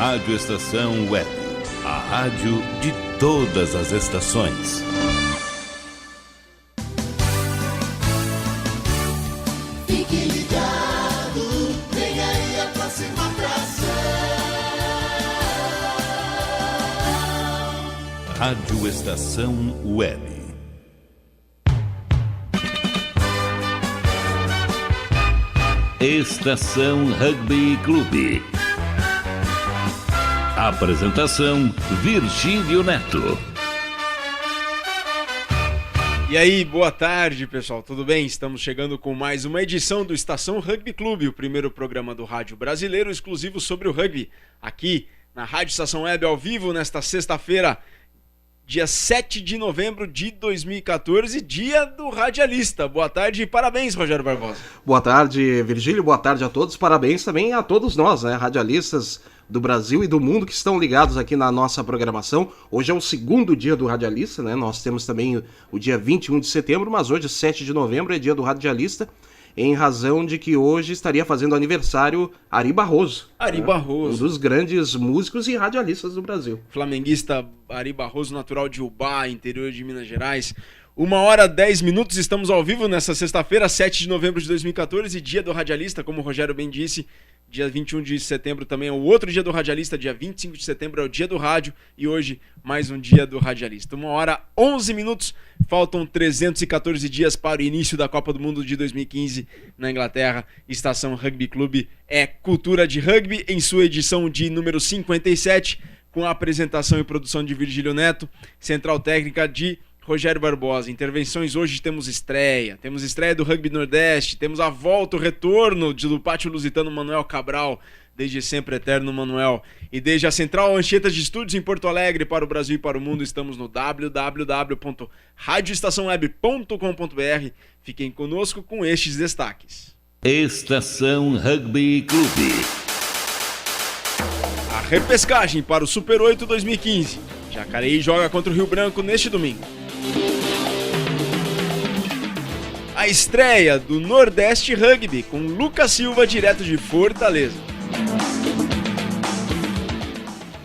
Rádio Estação Web, a rádio de todas as estações. Fique ligado, vem aí a próxima atração. Rádio Estação Web. Estação Rugby Clube. Apresentação: Virgílio Neto. E aí, boa tarde, pessoal, tudo bem? Estamos chegando com mais uma edição do Estação Rugby Clube, o primeiro programa do rádio brasileiro exclusivo sobre o rugby, aqui na Rádio Estação Web ao vivo, nesta sexta-feira, dia 7 de novembro de 2014, dia do radialista. Boa tarde e parabéns, Rogério Barbosa. Boa tarde, Virgílio, boa tarde a todos, parabéns também a todos nós, né, radialistas do Brasil e do mundo que estão ligados aqui na nossa programação. Hoje é o segundo dia do radialista, né, nós temos também o dia 21 de setembro, mas hoje, 7 de novembro, é dia do radialista, em razão de que hoje estaria fazendo aniversário Ari Barroso. Ari Barroso. Um dos grandes músicos e radialistas do Brasil. Flamenguista Ari Barroso, natural de Ubá, interior de Minas Gerais. 1h10, estamos ao vivo nessa sexta-feira, 7 de novembro de 2014, dia do radialista, como o Rogério bem disse. Dia 21 de setembro também é o outro dia do radialista, dia 25 de setembro é o dia do rádio e hoje mais um dia do radialista. 1h11, faltam 314 dias para o início da Copa do Mundo de 2015 na Inglaterra. Estação Rugby Clube é cultura de rugby em sua edição de número 57, com a apresentação e produção de Virgílio Neto, central técnica de Rogério Barbosa. Intervenções hoje, temos estreia do Rugby Nordeste, temos a volta, o retorno do Pátio Lusitano Manuel Cabral, desde sempre eterno Manuel, e desde a Central Anchieta de Estúdios em Porto Alegre para o Brasil e para o mundo, estamos no www.radioestaçãoweb.com.br. Fiquem conosco com estes destaques. Estação Rugby Clube. A repescagem para o Super 8 2015. Jacareí joga contra o Rio Branco neste domingo. A estreia do Nordeste Rugby com Lucas Silva, direto de Fortaleza.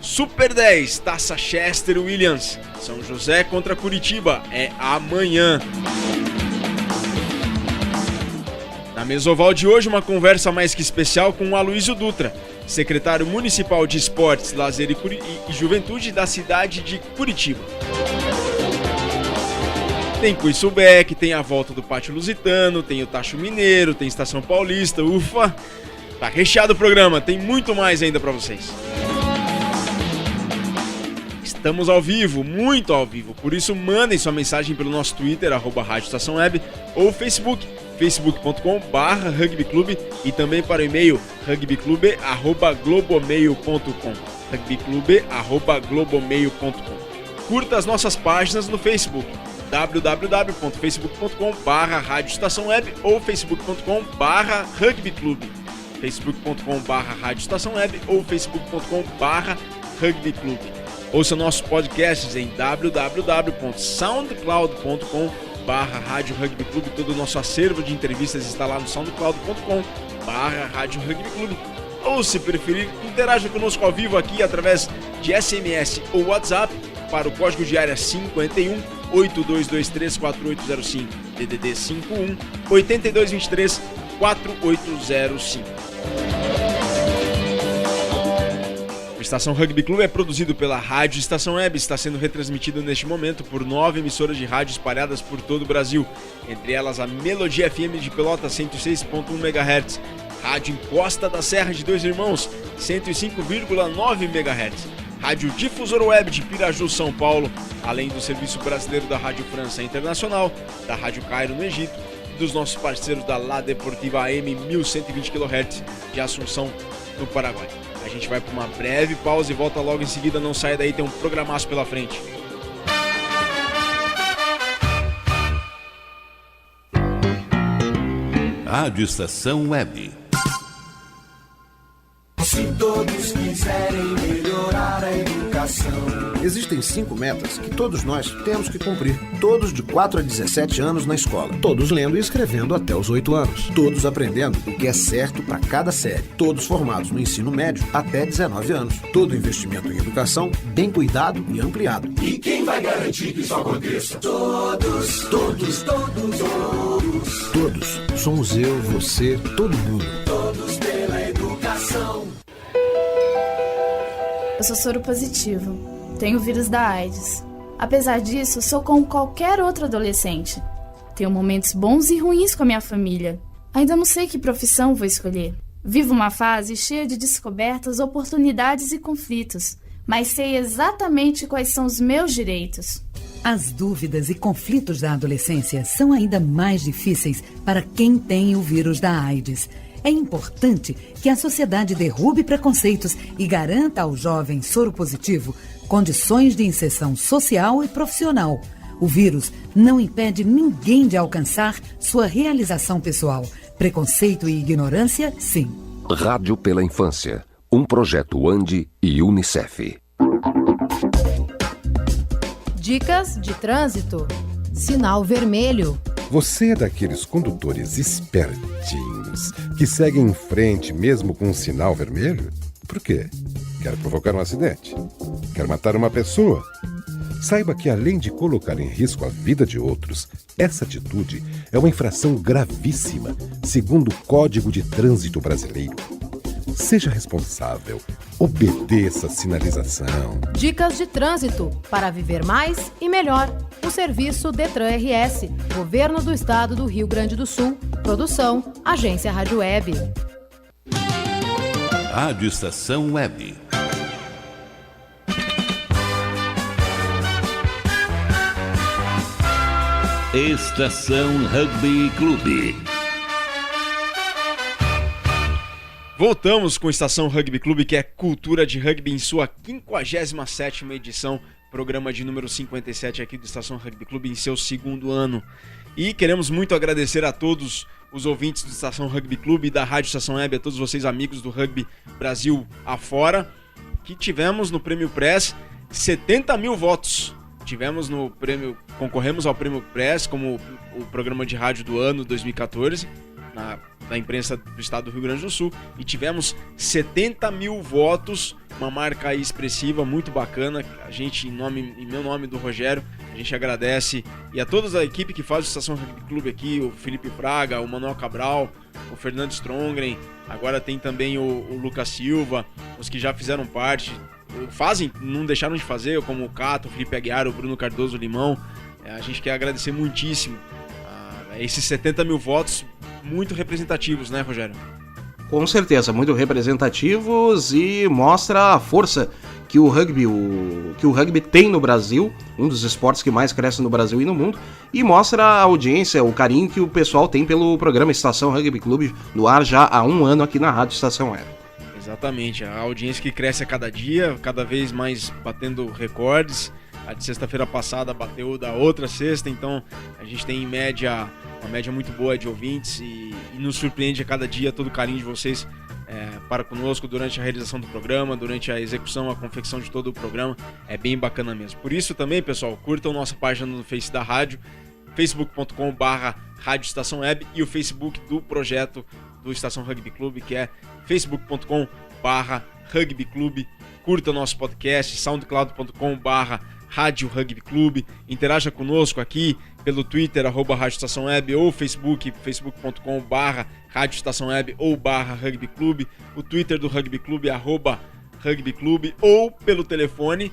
Super 10, Taça Chester Williams, São José contra Curitiba, é amanhã. Na Mesoval de hoje, uma conversa mais que especial com o Aloysio Dutra, secretário municipal de Esportes, Lazer e Juventude da cidade de Curitiba. Tem Cuiçubec, tem a volta do Pátio Lusitano, tem o Tacho Mineiro, tem Estação Paulista, ufa! Tá recheado o programa, tem muito mais ainda pra vocês. Estamos ao vivo, muito ao vivo, por isso mandem sua mensagem pelo nosso Twitter, @Rádio Estação Web, ou Facebook, facebook.com/rugbyclube, e também para o e-mail rugbyclube@globomail.com, rugbyclube@globomail.com. Curta as nossas páginas no Facebook, www.facebook.com/Rádio Estação Web ou facebook.com/rugbyclube, facebook.com/Rádio Estação Web ou facebook.com/rugbyclube. Ouça nossos podcasts em www.soundcloud.com/Rádio Rugby Clube. Todo o nosso acervo de entrevistas está lá no soundcloud.com/Rádio Rugby Clube. Ou, se preferir, interaja conosco ao vivo aqui através de SMS ou WhatsApp para o código de área 51 8223 4805, DDD 51 8223 4805. A Estação Rugby Clube é produzido pela Rádio Estação Web, está sendo retransmitido neste momento por 9 emissoras de rádio espalhadas por todo o Brasil, entre elas a Melodia FM de Pelotas 106.1 MHz, Rádio Encosta da Serra de Dois Irmãos 105,9 MHz, Rádio Difusora Web de Piraju, São Paulo, além do Serviço Brasileiro da Rádio França Internacional, da Rádio Cairo no Egito e dos nossos parceiros da La Deportiva AM 1120 kHz de Assunção, no Paraguai. A gente vai para uma breve pausa e volta logo em seguida, não saia daí, tem um programaço pela frente. Rádio Estação Web. Se todos quiserem melhorar a educação, educação. Existem 5 metas que todos nós temos que cumprir. Todos de 4 a 17 anos na escola. Todos lendo e escrevendo até os 8 anos. Todos aprendendo o que é certo para cada série. Todos formados no ensino médio até 19 anos. Todo investimento em educação bem cuidado e ampliado. E quem vai garantir que isso aconteça? Todos, todos, todos, todos. Todos. Somos eu, você, todo mundo. Todos pela educação. Eu sou soro positivo. Tenho o vírus da AIDS. Apesar disso, sou como qualquer outro adolescente. Tenho momentos bons e ruins com a minha família. Ainda não sei que profissão vou escolher. Vivo uma fase cheia de descobertas, oportunidades e conflitos, mas sei exatamente quais são os meus direitos. As dúvidas e conflitos da adolescência são ainda mais difíceis para quem tem o vírus da AIDS. É importante que a sociedade derrube preconceitos e garanta ao jovem soropositivo condições de inserção social e profissional. O vírus não impede ninguém de alcançar sua realização pessoal. Preconceito e ignorância, sim. Rádio pela Infância, um projeto ANDI e Unicef. Dicas de trânsito. Sinal vermelho. Você é daqueles condutores espertinhos que seguem em frente mesmo com um sinal vermelho? Por quê? Quer provocar um acidente? Quer matar uma pessoa? Saiba que, além de colocar em risco a vida de outros, essa atitude é uma infração gravíssima, segundo o Código de Trânsito Brasileiro. Seja responsável. Obedeça a sinalização. Dicas de trânsito para viver mais e melhor. O serviço Detran RS, Governo do Estado do Rio Grande do Sul. Produção, Agência Rádio Web. Rádio Estação Web. Estação Rugby Clube. Voltamos com Estação Rugby Clube, que é cultura de rugby em sua 57ª edição, programa de número 57 aqui do Estação Rugby Clube em seu 2º ano. E queremos muito agradecer a todos os ouvintes do Estação Rugby Clube e da Rádio Estação Web, a todos vocês amigos do rugby Brasil afora, que tivemos no Prêmio Press 70 mil votos. Tivemos no prêmio, concorremos ao Prêmio Press como o programa de rádio do ano 2014, da imprensa do estado do Rio Grande do Sul, e tivemos 70 mil votos, uma marca aí expressiva, muito bacana. A gente, em meu nome do Rogério, a gente agradece, e a toda a equipe que faz o Estação Rugby Clube aqui, o Felipe Fraga, o Manuel Cabral, o Fernando Strongren, agora tem também o Lucas Silva, os que já fizeram parte, não deixaram de fazer, como o Cato, o Felipe Aguiar, o Bruno Cardoso Limão. A gente quer agradecer muitíssimo esses 70 mil votos, muito representativos, né, Rogério? Com certeza, muito representativos, e mostra a força que o rugby tem no Brasil, um dos esportes que mais cresce no Brasil e no mundo, e mostra a audiência, o carinho que o pessoal tem pelo programa Estação Rugby Clube, no ar já há 1 ano aqui na Rádio Estação Web. Exatamente, a audiência que cresce a cada dia, cada vez mais batendo recordes. A de sexta-feira passada bateu da outra sexta, então a gente tem em média, uma média muito boa de ouvintes, e nos surpreende a cada dia todo o carinho de vocês para conosco durante a realização do programa, durante a execução, a confecção de todo o programa. É bem bacana mesmo. Por isso também, pessoal, curtam nossa página no Face da rádio, facebook.com/Rádio Estação Web, e o Facebook do projeto do Estação Rugby Clube, que é facebook.com/Rugby Clube. Curta nosso podcast, soundcloud.com/Rádio Rugby Clube. Interaja conosco aqui pelo Twitter, @Rádio Estação Web, ou facebook.com/Rádio Estação Web ou /Rugby Clube. O Twitter do Rugby Clube, @Rugby Clube, ou pelo telefone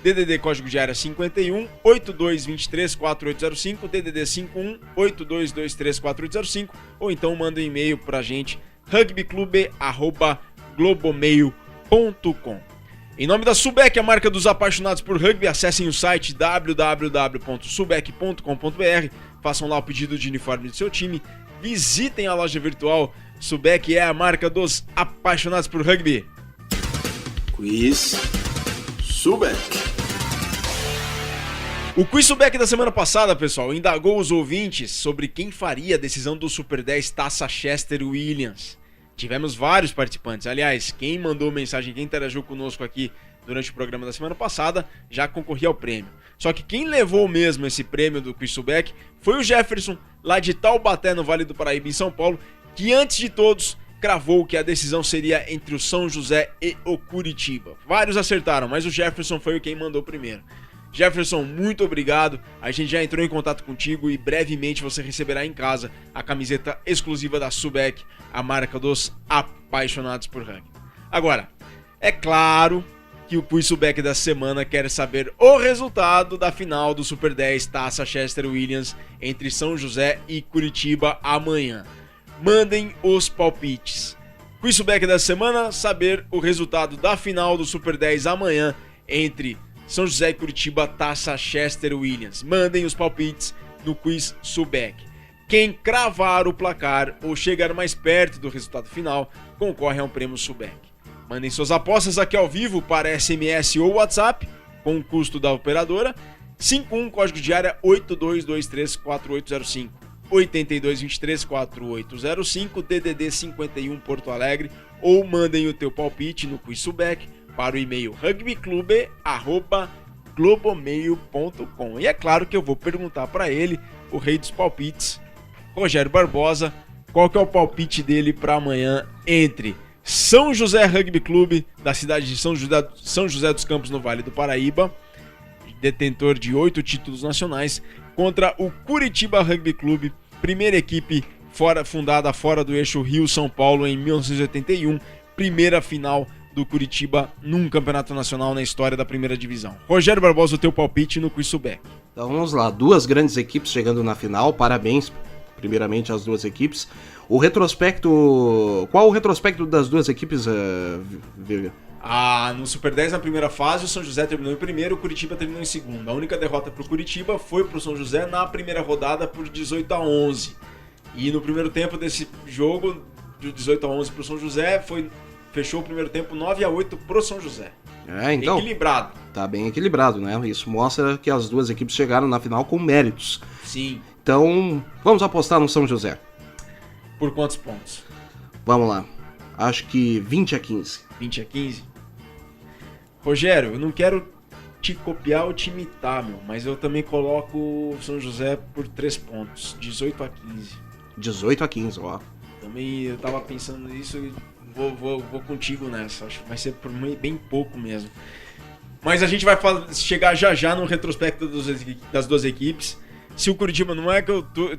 DDD código de área 51 8223 4805, DDD 51 8223 4805, ou então manda um e-mail pra gente, rugbyclube@globomail.com. Em nome da Subec, a marca dos apaixonados por rugby, acessem o site www.subec.com.br, façam lá o pedido de uniforme do seu time, visitem a loja virtual. Subec é a marca dos apaixonados por rugby. Quiz Subec. O Quiz Subec da semana passada, pessoal, indagou os ouvintes sobre quem faria a decisão do Super 10 Taça Chester Williams. Tivemos vários participantes. Aliás, quem mandou mensagem, quem interagiu conosco aqui durante o programa da semana passada, já concorria ao prêmio. Só que quem levou mesmo esse prêmio do Quiz Subec foi o Jefferson, lá de Taubaté, no Vale do Paraíba, em São Paulo, que antes de todos cravou que a decisão seria entre o São José e o Curitiba. Vários acertaram, mas o Jefferson foi quem mandou primeiro. Jefferson, muito obrigado. A gente já entrou em contato contigo e brevemente você receberá em casa a camiseta exclusiva da Subec, a marca dos apaixonados por rugby. Agora, é claro que o Quiz Subec da semana quer saber o resultado da final do Super 10 Taça Chester Williams entre São José e Curitiba amanhã. Mandem os palpites. Quiz Subec da semana, saber o resultado da final do Super 10 amanhã entre São José e Curitiba, Taça Chester Williams. Mandem os palpites no Quiz Subec. Quem cravar o placar ou chegar mais perto do resultado final, concorre a um prêmio Subec. Mandem suas apostas aqui ao vivo para SMS ou WhatsApp, com o custo da operadora, 51 código de área 82234805. 82234805, DDD 51 Porto Alegre, ou mandem o teu palpite no Quiz Subec para o e-mail rugbyclube@globomail.com. E é claro que eu vou perguntar para ele, o rei dos palpites, Rogério Barbosa, qual que é o palpite dele para amanhã entre São José Rugby Clube, da cidade de São José dos Campos, no Vale do Paraíba, detentor de 8 títulos nacionais, contra o Curitiba Rugby Clube, primeira equipe fundada fora do eixo Rio-São Paulo em 1981, primeira final do Curitiba num campeonato nacional na história da primeira divisão. Rogério Barbosa, o teu palpite no Quiz Subec. Então vamos lá, duas grandes equipes chegando na final, parabéns primeiramente às duas equipes. O retrospecto, qual o retrospecto das duas equipes, Virga? No Super 10, na primeira fase, o São José terminou em primeiro, o Curitiba terminou em segundo. A única derrota para o Curitiba foi para o São José na primeira rodada por 18-11. E no primeiro tempo desse jogo, de 18-11 para o São José, fechou o primeiro tempo 9-8 para o São José. Então, equilibrado. Tá bem equilibrado, né? Isso mostra que as duas equipes chegaram na final com méritos. Sim. Então, vamos apostar no São José. Por quantos pontos? Vamos lá. Acho que 20-15. 20-15? Rogério, eu não quero te copiar ou te imitar, mas eu também coloco o São José por 3 pontos. 18-15. 18-15, ó. Também eu tava pensando nisso e vou contigo nessa. Acho que vai ser por bem pouco mesmo. Mas a gente vai chegar já no retrospecto das duas equipes. Se o Curitiba, não é que eu tô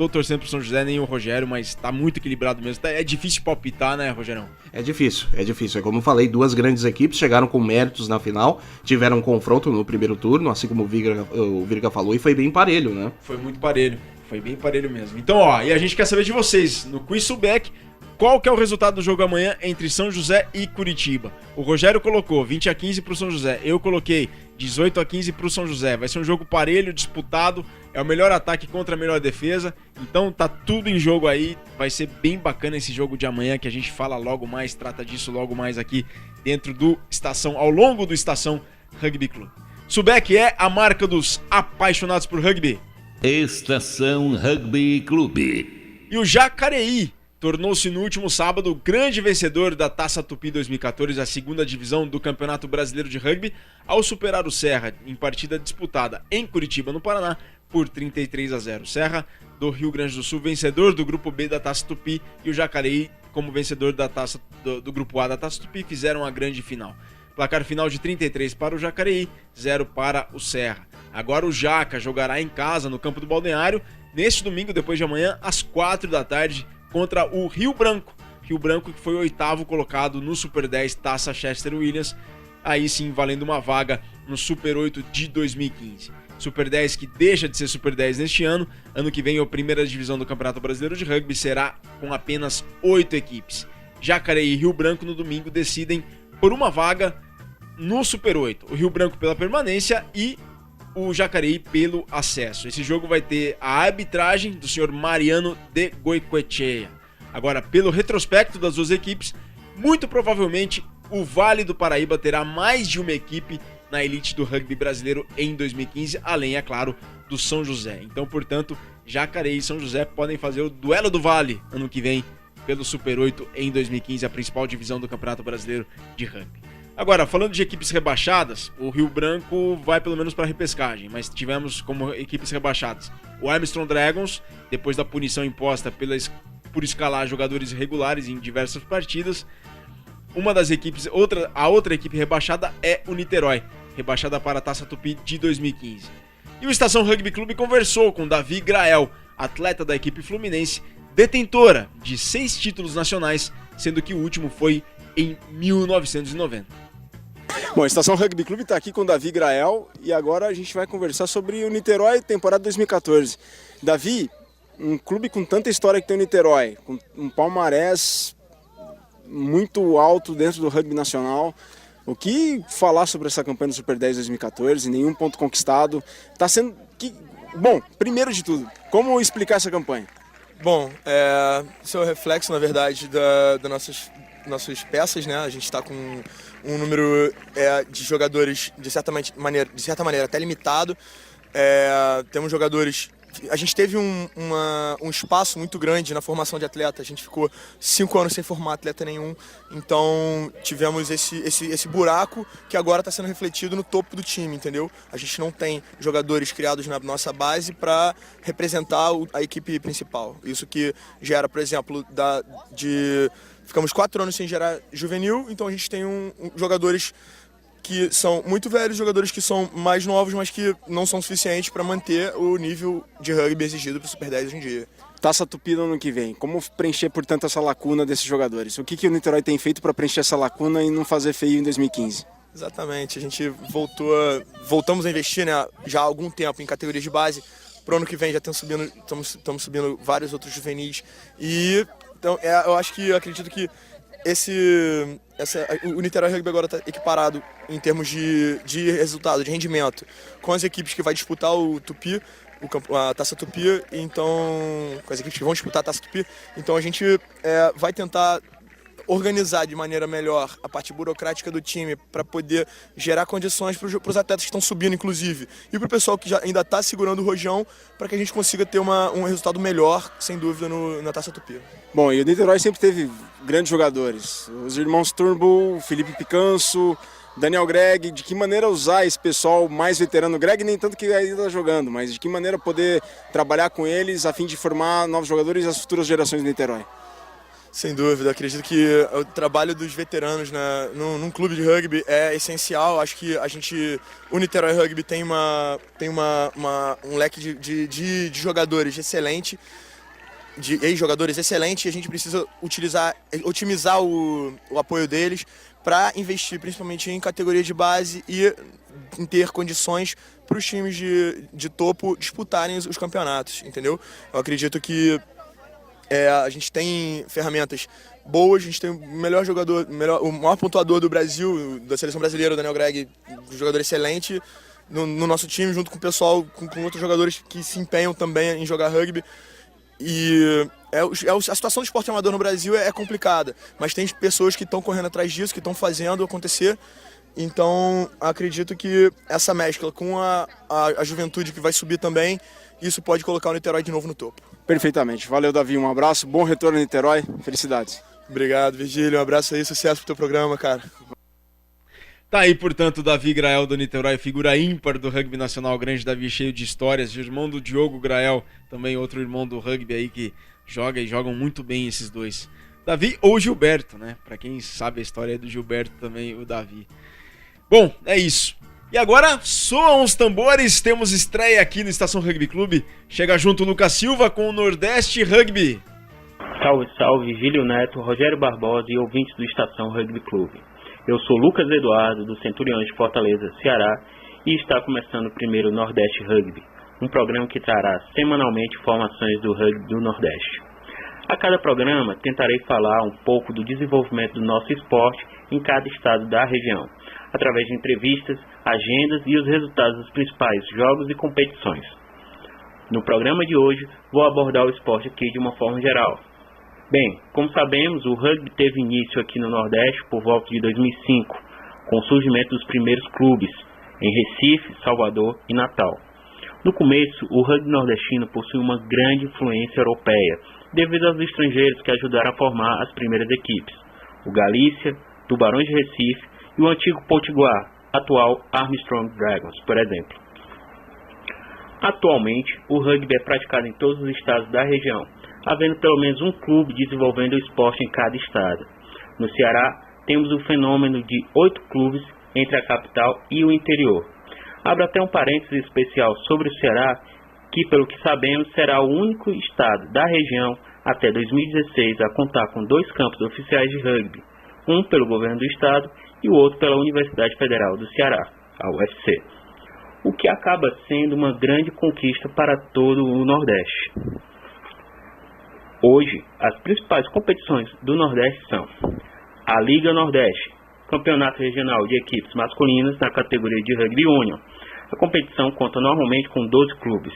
torcendo pro São José, nem o Rogério, mas tá muito equilibrado mesmo. É difícil palpitar, né, Rogerão? É difícil. É como eu falei, duas grandes equipes chegaram com méritos na final, tiveram um confronto no primeiro turno, assim como o Virga falou, e foi bem parelho, né? Foi muito parelho, foi bem parelho mesmo. Então, e a gente quer saber de vocês, no Quiz Subec, qual que é o resultado do jogo amanhã entre São José e Curitiba? O Rogério colocou 20-15 pro São José, eu coloquei 18-15 pro São José. Vai ser um jogo parelho, disputado, é o melhor ataque contra a melhor defesa, então tá tudo em jogo aí, vai ser bem bacana esse jogo de amanhã, que a gente fala logo mais, trata disso logo mais aqui dentro do Estação, ao longo do Estação Rugby Clube. Subec é a marca dos apaixonados por rugby. Estação Rugby Clube. E o Jacareí tornou-se no último sábado o grande vencedor da Taça Tupi 2014, a segunda divisão do Campeonato Brasileiro de Rugby, ao superar o Serra em partida disputada em Curitiba, no Paraná, por 33-0. Serra, do Rio Grande do Sul, vencedor do Grupo B da Taça Tupi, e o Jacareí, como vencedor da taça do Grupo A da Taça Tupi, fizeram a grande final. Placar final de 33 para o Jacareí, 0 para o Serra. Agora o Jaca jogará em casa, no campo do Balneário, neste domingo, depois de amanhã, às 4 da tarde, contra o Rio Branco. Rio Branco, que foi o 8º colocado no Super 10 Taça Chester Williams, aí sim valendo uma vaga no Super 8 de 2015. Super 10 que deixa de ser Super 10 neste ano. Ano que vem a primeira divisão do Campeonato Brasileiro de Rugby será com apenas 8 equipes. Jacareí e Rio Branco no domingo decidem por uma vaga no Super 8. O Rio Branco pela permanência e o Jacareí pelo acesso. Esse jogo vai ter a arbitragem do senhor Mariano de Goicoechea. Agora, pelo retrospecto das duas equipes, muito provavelmente o Vale do Paraíba terá mais de uma equipe na elite do rugby brasileiro em 2015, além, é claro, do São José. Então, portanto, Jacareí e São José podem fazer o duelo do Vale ano que vem pelo Super 8 em 2015, a principal divisão do Campeonato Brasileiro de Rugby. Agora, falando de equipes rebaixadas, o Rio Branco vai pelo menos para a repescagem, mas tivemos como equipes rebaixadas o Armstrong Dragons, depois da punição imposta por escalar jogadores irregulares em diversas partidas. Uma das equipes, a outra equipe rebaixada é o Niterói, rebaixada para a Taça Tupi de 2015. E o Estação Rugby Clube conversou com Davi Grael, atleta da equipe fluminense, detentora de 6 títulos nacionais, sendo que o último foi em 1990. Bom, a Estação Rugby Clube está aqui com o Davi Grael e agora a gente vai conversar sobre o Niterói, temporada 2014. Davi, um clube com tanta história que tem o Niterói, com um palmarés muito alto dentro do rugby nacional. O que falar sobre essa campanha do Super 10 2014? Nenhum ponto conquistado. Tá sendo... Bom, primeiro de como explicar essa campanha? Bom, isso é o reflexo, na verdade, das nossas peças, né? A gente está com um número de jogadores, de certa maneira, até limitado. Temos jogadores... A gente teve um espaço muito grande na formação de atleta. A gente ficou 5 anos sem formar atleta nenhum. Então tivemos esse buraco que agora está sendo refletido no topo do time, entendeu? A gente não tem jogadores criados na nossa base para representar a equipe principal. Isso que gera, por exemplo, ficamos 4 anos sem gerar juvenil, então a gente tem jogadores que são muito velhos, jogadores que são mais novos, mas que não são suficientes para manter o nível de rugby exigido para o Super 10 hoje em dia. Taça Tupi no ano que vem. Como preencher, portanto, essa lacuna desses jogadores? O que o Niterói tem feito para preencher essa lacuna e não fazer feio em 2015? Exatamente. A gente voltamos a investir, né, já há algum tempo em categorias de base. Para o ano que vem já estamos subindo vários outros juvenis. E então, eu acredito que o Niterói Rugby agora está equiparado em termos de resultado, de rendimento, com as equipes que vai disputar o Tupi, a Taça Tupi, então, com as equipes que vão disputar a Taça Tupi. Então a gente vai tentar organizar de maneira melhor a parte burocrática do time para poder gerar condições para os atletas que estão subindo, inclusive, e para o pessoal que já ainda está segurando o rojão, para que a gente consiga ter um resultado melhor, sem dúvida, na Taça Tupi. Bom, e o Niterói sempre teve grandes jogadores, os irmãos Turnbull, Felipe Picanso, Daniel Greg. De que maneira usar esse pessoal mais veterano? Greg nem tanto que ainda está jogando, mas de que maneira poder trabalhar com eles a fim de formar novos jogadores e as futuras gerações do Niterói? Sem dúvida, acredito que o trabalho dos veteranos num clube de rugby é essencial. Acho que o Niterói Rugby tem um leque de jogadores excelente, de ex-jogadores excelentes, e a gente precisa otimizar o apoio deles para investir principalmente em categoria de base e em ter condições para os times de topo disputarem os campeonatos, entendeu? Eu acredito que a gente tem ferramentas boas, a gente tem o melhor jogador, o maior pontuador do Brasil, da seleção brasileira, o Daniel Greg, um jogador excelente no nosso time, junto com o pessoal, com outros jogadores que se empenham também em jogar rugby. E a situação do esporte amador no Brasil é complicada, mas tem pessoas que estão correndo atrás disso, que estão fazendo acontecer. Então acredito que essa mescla com a juventude que vai subir também, isso pode colocar o Niterói de novo no topo. Perfeitamente. Valeu, Davi. Um abraço. Bom retorno a Niterói. Felicidades. Obrigado, Virgílio. Um abraço aí. Sucesso pro teu programa, cara. Tá aí, portanto, o Davi Grael do Niterói, figura ímpar do rugby nacional, grande Davi, cheio de histórias. O irmão do Diogo Grael, também outro irmão do rugby aí que joga e jogam muito bem esses dois. Davi ou Gilberto, né? Pra quem sabe a história do Gilberto também, o Davi. Bom, é isso. E agora, soam os tambores, temos estreia aqui no Estação Rugby Clube. Chega junto o Lucas Silva com o Nordeste Rugby. Salve, salve, Virgílio Neto, Rogério Barbosa e ouvintes do Estação Rugby Clube. Eu sou Lucas Eduardo, do Centuriões de Fortaleza, Ceará, e está começando o primeiro Nordeste Rugby, um programa que trará semanalmente informações do rugby do Nordeste. A cada programa, tentarei falar um pouco do desenvolvimento do nosso esporte em cada estado da região, através de entrevistas, agendas e os resultados dos principais jogos e competições. No programa de hoje, vou abordar o esporte aqui de uma forma geral. Bem, como sabemos, o rugby teve início aqui no Nordeste por volta de 2005, com o surgimento dos primeiros clubes, em Recife, Salvador e Natal. No começo, o rugby nordestino possui uma grande influência europeia, devido aos estrangeiros que ajudaram a formar as primeiras equipes, o Galícia, Tubarões de Recife e o antigo Potiguar, atual Armstrong Dragons, por exemplo. Atualmente, o rugby é praticado em todos os estados da região, havendo pelo menos um clube desenvolvendo o esporte em cada estado. No Ceará, temos o fenômeno de 8 clubes entre a capital e o interior. Abro até um parênteses especial sobre o Ceará, que, pelo que sabemos, será o único estado da região até 2016 a contar com 2 campos oficiais de rugby, um pelo governo do estado e o outro pela Universidade Federal do Ceará, a UFC, o que acaba sendo uma grande conquista para todo o Nordeste. Hoje, as principais competições do Nordeste são a Liga Nordeste, campeonato regional de equipes masculinas na categoria de Rugby Union. A competição conta normalmente com 12 clubes.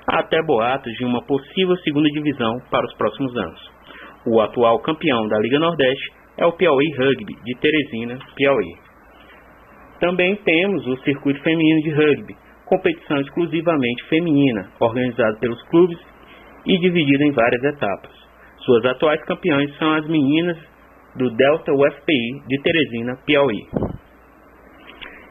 Há até boatos de uma possível segunda divisão para os próximos anos. O atual campeão da Liga Nordeste é o Piauí Rugby, de Teresina, Piauí. Também temos o Circuito Feminino de Rugby, competição exclusivamente feminina, organizada pelos clubes e dividida em várias etapas. Suas atuais campeãs são as meninas do Delta UFPI de Teresina, Piauí.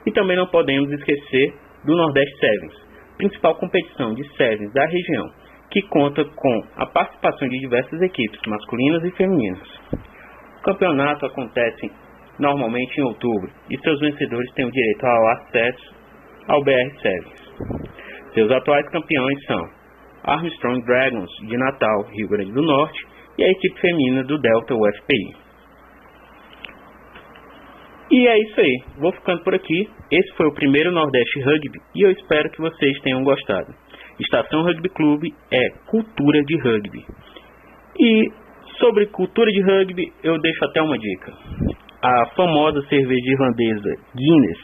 E também não podemos esquecer do Nordeste Sevens, principal competição de Sevens da região, que conta com a participação de diversas equipes masculinas e femininas. O campeonato acontece normalmente em outubro e seus vencedores têm o direito ao acesso ao BR Sevens. Seus atuais campeões são Armstrong Dragons de Natal, Rio Grande do Norte, e a equipe feminina do Delta UFPI. E é isso aí, vou ficando por aqui. Esse foi o primeiro Nordeste Rugby e eu espero que vocês tenham gostado. Estação Rugby Clube é cultura de rugby. E sobre cultura de rugby eu deixo até uma dica. A famosa cerveja irlandesa Guinness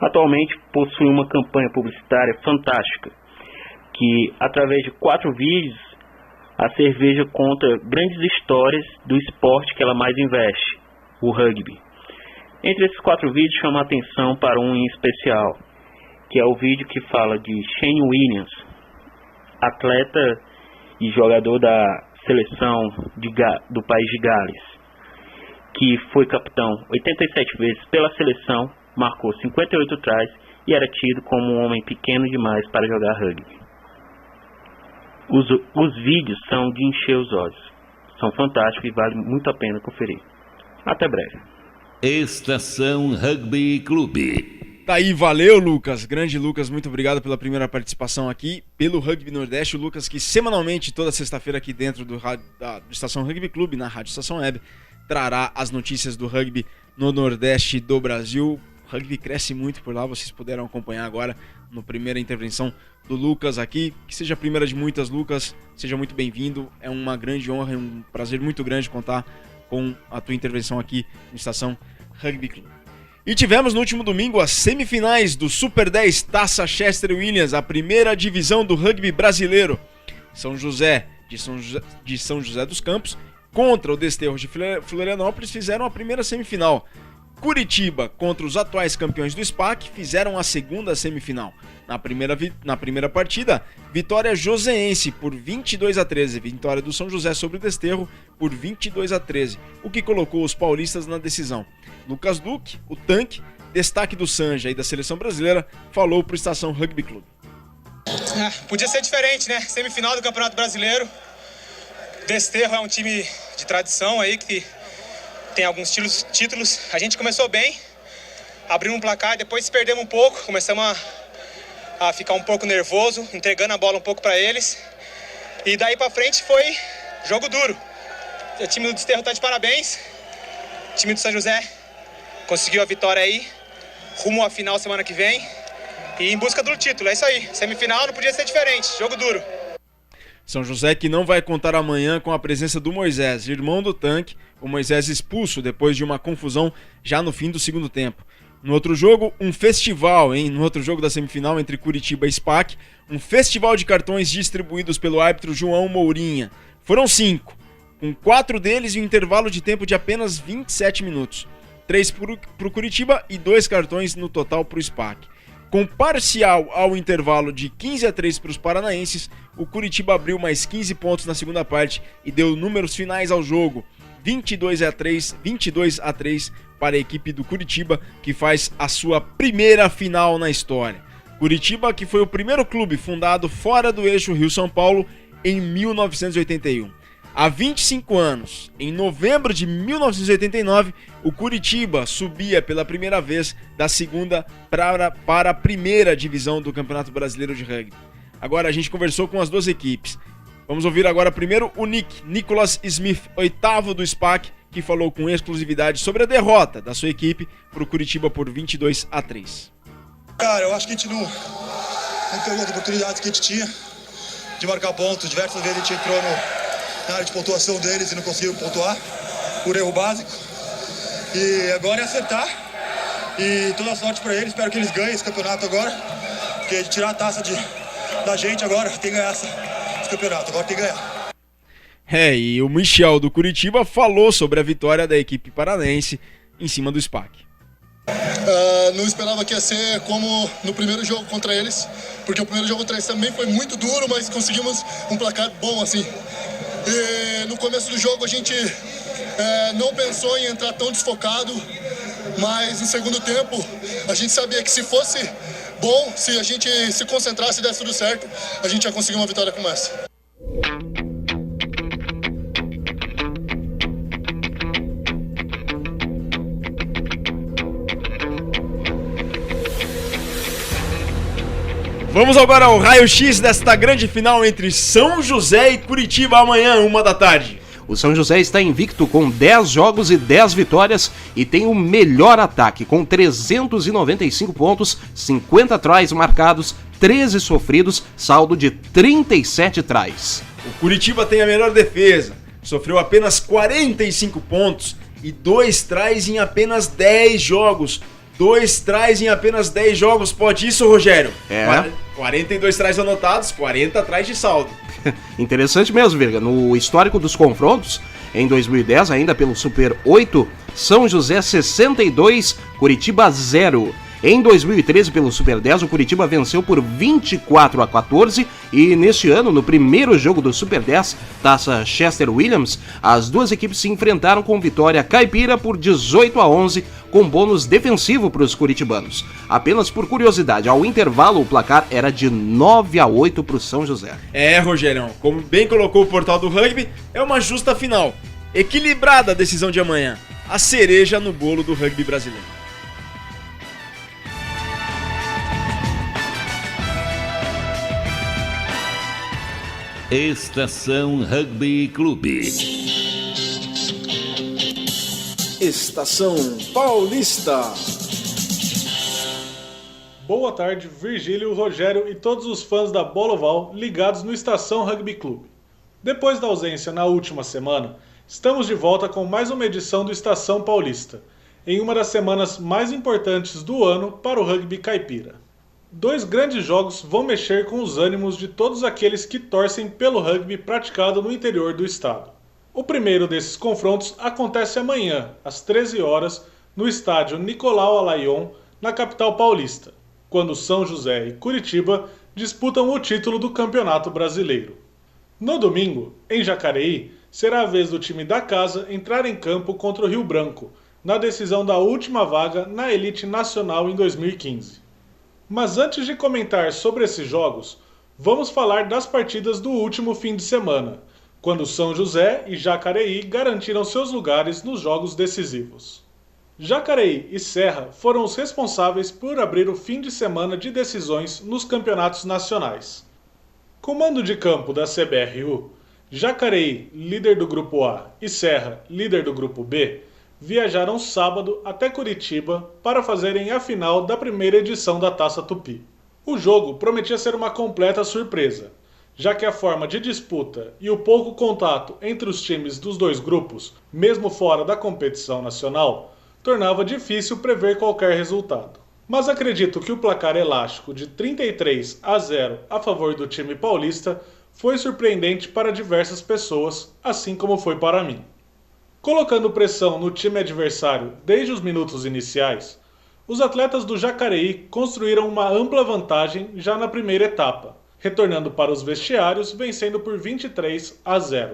atualmente possui uma campanha publicitária fantástica, que através de 4 vídeos a cerveja conta grandes histórias do esporte que ela mais investe, o rugby. Entre esses 4 vídeos chama a atenção para um em especial, que é o vídeo que fala de Shane Williams, atleta e jogador da seleção do país de Gales, que foi capitão 87 vezes pela seleção, marcou 58 tries e era tido como um homem pequeno demais para jogar rugby. Os vídeos são de encher os olhos, são fantásticos e vale muito a pena conferir. Até breve. Estação Rugby Clube. Tá aí, valeu, Lucas. Grande Lucas, muito obrigado pela primeira participação aqui pelo Rugby Nordeste. O Lucas que semanalmente, toda sexta-feira aqui dentro do Estação Rugby Clube, na Rádio Estação Web, trará as notícias do rugby no Nordeste do Brasil. O rugby cresce muito por lá, vocês puderam acompanhar agora na primeira intervenção do Lucas aqui. Que seja a primeira de muitas, Lucas. Seja muito bem-vindo. É uma grande honra e um prazer muito grande contar com a tua intervenção aqui no Estação Rugby Clube. E tivemos no último domingo as semifinais do Super 10 Taça Chester Williams, a primeira divisão do rugby brasileiro. São José de São José dos Campos contra o Desterro de Florianópolis fizeram a primeira semifinal. Curitiba contra os atuais campeões do SPAC fizeram a segunda semifinal. Na primeira partida, vitória joseense por 22-13, vitória do São José sobre o Desterro por 22-13, o que colocou os paulistas na decisão. Lucas Duque, o tanque, destaque do Sanja e da seleção brasileira, falou para o Estação Rugby Clube. Podia ser diferente, né? Semifinal do Campeonato Brasileiro. Desterro é um time de tradição aí que tem alguns títulos. A gente começou bem, abrimos um placar, depois perdemos um pouco, começamos a ficar um pouco nervoso, entregando a bola um pouco para eles. E daí para frente foi jogo duro. O time do Desterro tá de parabéns. O time do São José conseguiu a vitória aí, rumo à final semana que vem. E em busca do título, é isso aí. Semifinal não podia ser diferente, jogo duro. São José que não vai contar amanhã com a presença do Moisés, irmão do tanque, o Moisés expulso depois de uma confusão já no fim do segundo tempo. No outro jogo, um festival, no outro jogo da semifinal entre Curitiba e SPAC, um festival de cartões distribuídos pelo árbitro João Mourinha. Foram 5, com 4 deles em um intervalo de tempo de apenas 27 minutos. 3 para o Curitiba e 2 cartões no total para o SPAC. Com parcial ao intervalo de 15-3 para os paranaenses, o Curitiba abriu mais 15 pontos na segunda parte e deu números finais ao jogo. 22-3 para a equipe do Curitiba, que faz a sua primeira final na história. Curitiba, que foi o primeiro clube fundado fora do eixo Rio-São Paulo em 1981. Há 25 anos, em novembro de 1989, o Curitiba subia pela primeira vez da segunda para a primeira divisão do Campeonato Brasileiro de Rugby. Agora a gente conversou com as duas equipes. Vamos ouvir agora primeiro o Nicholas Smith, oitavo do SPAC, que falou com exclusividade sobre a derrota da sua equipe para o Curitiba por 22-3. Cara, eu acho que a gente não pegou as oportunidades que a gente tinha de marcar pontos. Diversas vezes a gente entrou na área de pontuação deles e não conseguiu pontuar por erro básico. E agora é acertar. E toda a sorte para eles. Espero que eles ganhem esse campeonato agora. Porque de tirar a taça da gente agora, tem que ganhar esse campeonato. Agora tem que ganhar. E o Michel do Curitiba falou sobre a vitória da equipe paranense em cima do SPAC. Não esperava que ia ser como no primeiro jogo contra eles, porque o primeiro jogo contra eles também foi muito duro, mas conseguimos um placar bom assim. E no começo do jogo a gente não pensou em entrar tão desfocado, mas no segundo tempo a gente sabia que se fosse bom, se a gente se concentrasse e desse tudo certo, a gente ia conseguir uma vitória como essa. Vamos agora ao raio-x desta grande final entre São José e Curitiba amanhã, 13h. O São José está invicto com 10 jogos e 10 vitórias e tem o melhor ataque, com 395 pontos, 50 tries marcados, 13 sofridos, saldo de 37 tries. O Curitiba tem a melhor defesa, sofreu apenas 45 pontos e 2 tries em apenas 10 jogos. 2 tries em apenas 10 jogos, pode isso, Rogério? 42 tries anotados, 40 tries de saldo. Interessante mesmo, Virga. No histórico dos confrontos, em 2010, ainda pelo Super 8, São José 62, Curitiba 0. Em 2013, pelo Super 10, o Curitiba venceu por 24-14 e neste ano, no primeiro jogo do Super 10, Taça Chester Williams, as duas equipes se enfrentaram com vitória caipira por 18-11, com bônus defensivo para os curitibanos. Apenas por curiosidade, ao intervalo o placar era de 9-8 para o São José. Rogerão, como bem colocou o portal do rugby, é uma justa final. Equilibrada a decisão de amanhã, a cereja no bolo do rugby brasileiro. Estação Rugby Clube. Estação Paulista. Boa tarde, Virgílio, Rogério e todos os fãs da Bola Oval ligados no Estação Rugby Clube. Depois da ausência na última semana, estamos de volta com mais uma edição do Estação Paulista, em uma das semanas mais importantes do ano para o rugby caipira. 2 grandes jogos vão mexer com os ânimos de todos aqueles que torcem pelo rugby praticado no interior do estado. O primeiro desses confrontos acontece amanhã, às 13 horas, no estádio Nicolau Alaillon, na capital paulista, quando São José e Curitiba disputam o título do Campeonato Brasileiro. No domingo, em Jacareí, será a vez do time da casa entrar em campo contra o Rio Branco, na decisão da última vaga na elite nacional em 2015. Mas antes de comentar sobre esses jogos, vamos falar das partidas do último fim de semana, quando São José e Jacareí garantiram seus lugares nos jogos decisivos. Jacareí e Serra foram os responsáveis por abrir o fim de semana de decisões nos campeonatos nacionais. Comando de campo da CBRU, Jacareí, líder do grupo A, e Serra, líder do grupo B, viajaram sábado até Curitiba para fazerem a final da primeira edição da Taça Tupi. O jogo prometia ser uma completa surpresa, já que a forma de disputa e o pouco contato entre os times dos dois grupos, mesmo fora da competição nacional, tornava difícil prever qualquer resultado. Mas acredito que o placar elástico de 33-0 a favor do time paulista foi surpreendente para diversas pessoas, assim como foi para mim. Colocando pressão no time adversário desde os minutos iniciais, os atletas do Jacareí construíram uma ampla vantagem já na primeira etapa, retornando para os vestiários vencendo por 23-0.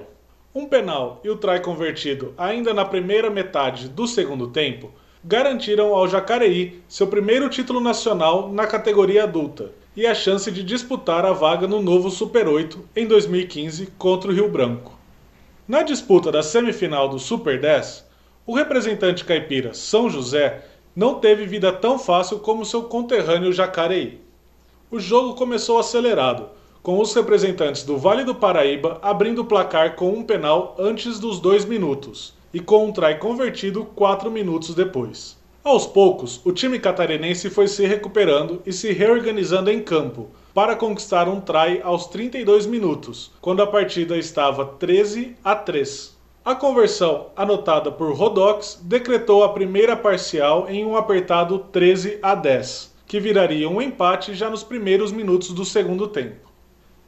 Um penal e o try convertido ainda na primeira metade do segundo tempo garantiram ao Jacareí seu primeiro título nacional na categoria adulta e a chance de disputar a vaga no novo Super 8 em 2015 contra o Rio Branco. Na disputa da semifinal do Super 10, o representante caipira São José não teve vida tão fácil como seu conterrâneo Jacareí. O jogo começou acelerado, com os representantes do Vale do Paraíba abrindo o placar com um penal antes dos 2 minutos e com um try convertido 4 minutos depois. Aos poucos, o time catarinense foi se recuperando e se reorganizando em campo para conquistar um try aos 32 minutos, quando a partida estava 13-3. A conversão, anotada por Rodox, decretou a primeira parcial em um apertado 13-10, que viraria um empate já nos primeiros minutos do segundo tempo.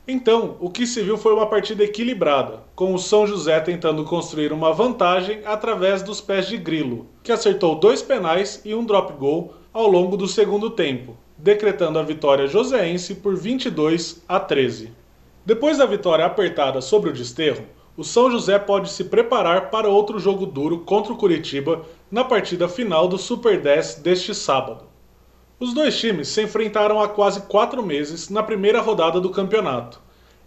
Então, o que se viu foi uma partida equilibrada, com o São José tentando construir uma vantagem através dos pés de Grilo, que acertou 2 penais e um drop goal ao longo do segundo tempo, decretando a vitória joseense por 22-13. Depois da vitória apertada sobre o Desterro, o São José pode se preparar para outro jogo duro contra o Curitiba na partida final do Super 10 deste sábado. Os dois times se enfrentaram há quase 4 meses na primeira rodada do campeonato,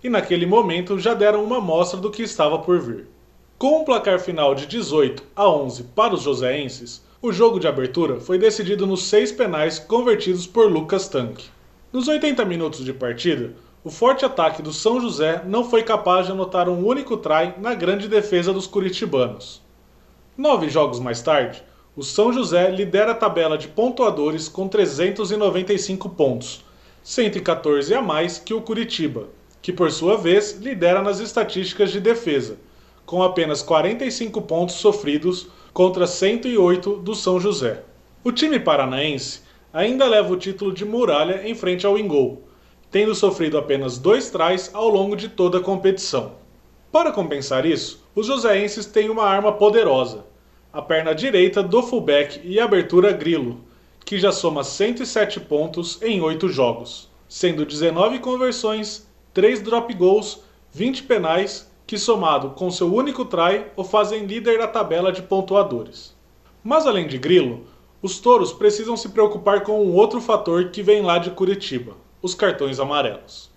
e naquele momento já deram uma amostra do que estava por vir. Com um placar final de 18-11 para os joseenses, o jogo de abertura foi decidido nos 6 penais convertidos por Lucas Tanque. Nos 80 minutos de partida, o forte ataque do São José não foi capaz de anotar um único try na grande defesa dos curitibanos. 9 jogos mais tarde, o São José lidera a tabela de pontuadores com 395 pontos, 114 a mais que o Curitiba, que por sua vez lidera nas estatísticas de defesa, com apenas 45 pontos sofridos contra 108 do São José. O time paranaense ainda leva o título de muralha em frente ao Ingol, tendo sofrido apenas 2 tries ao longo de toda a competição. Para compensar isso, os joseenses têm uma arma poderosa, a perna direita do fullback e abertura Grilo, que já soma 107 pontos em 8 jogos, sendo 19 conversões, 3 drop goals, 20 penais, que somado com seu único try o fazem líder da tabela de pontuadores. Mas além de Grilo, os touros precisam se preocupar com um outro fator que vem lá de Curitiba, os cartões amarelos.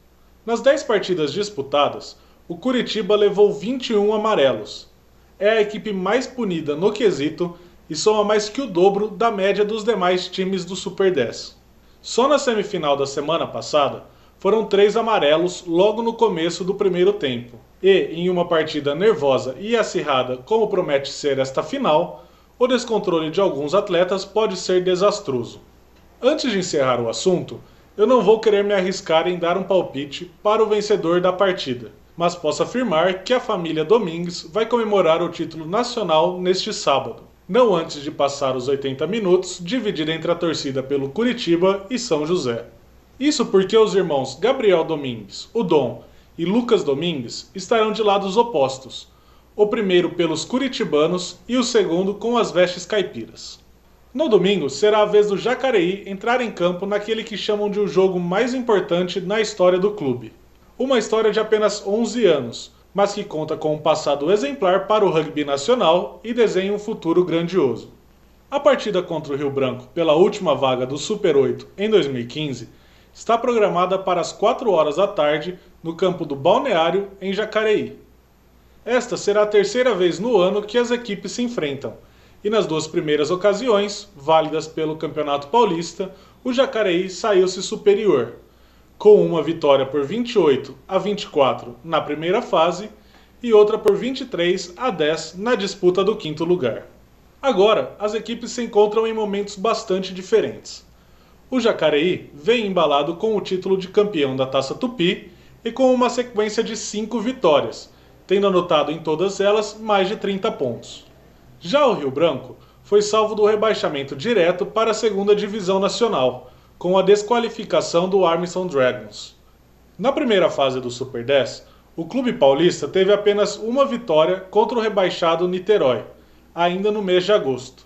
Nas 10 partidas disputadas, o Curitiba levou 21 amarelos. É a equipe mais punida no quesito e soma mais que o dobro da média dos demais times do Super 10. Só na semifinal da semana passada, foram 3 amarelos logo no começo do primeiro tempo. E, em uma partida nervosa e acirrada como promete ser esta final, o descontrole de alguns atletas pode ser desastroso. Antes de encerrar o assunto, eu não vou querer me arriscar em dar um palpite para o vencedor da partida, mas posso afirmar que a família Domingues vai comemorar o título nacional neste sábado, não antes de passar os 80 minutos dividida entre a torcida pelo Curitiba e São José. Isso porque os irmãos Gabriel Domingues, o Dom, e Lucas Domingues estarão de lados opostos, o primeiro pelos curitibanos e o segundo com as vestes caipiras. No domingo será a vez do Jacareí entrar em campo naquele que chamam de o jogo mais importante na história do clube. Uma história de apenas 11 anos, mas que conta com um passado exemplar para o rugby nacional e desenha um futuro grandioso. A partida contra o Rio Branco pela última vaga do Super 8 em 2015 está programada para as 4 horas da tarde no campo do Balneário, em Jacareí. Esta será a terceira vez no ano que as equipes se enfrentam, e nas 2 primeiras ocasiões, válidas pelo Campeonato Paulista, o Jacareí saiu-se superior, com uma vitória por 28-24 na primeira fase e outra por 23-10 na disputa do 5º lugar. Agora, as equipes se encontram em momentos bastante diferentes. O Jacareí vem embalado com o título de campeão da Taça Tupi e com uma sequência de 5 vitórias, tendo anotado em todas elas mais de 30 pontos. Já o Rio Branco foi salvo do rebaixamento direto para a 2ª Divisão Nacional, com a desqualificação do Armstrong Dragons. Na primeira fase do Super 10, o clube paulista teve apenas uma vitória contra o rebaixado Niterói, ainda no mês de agosto.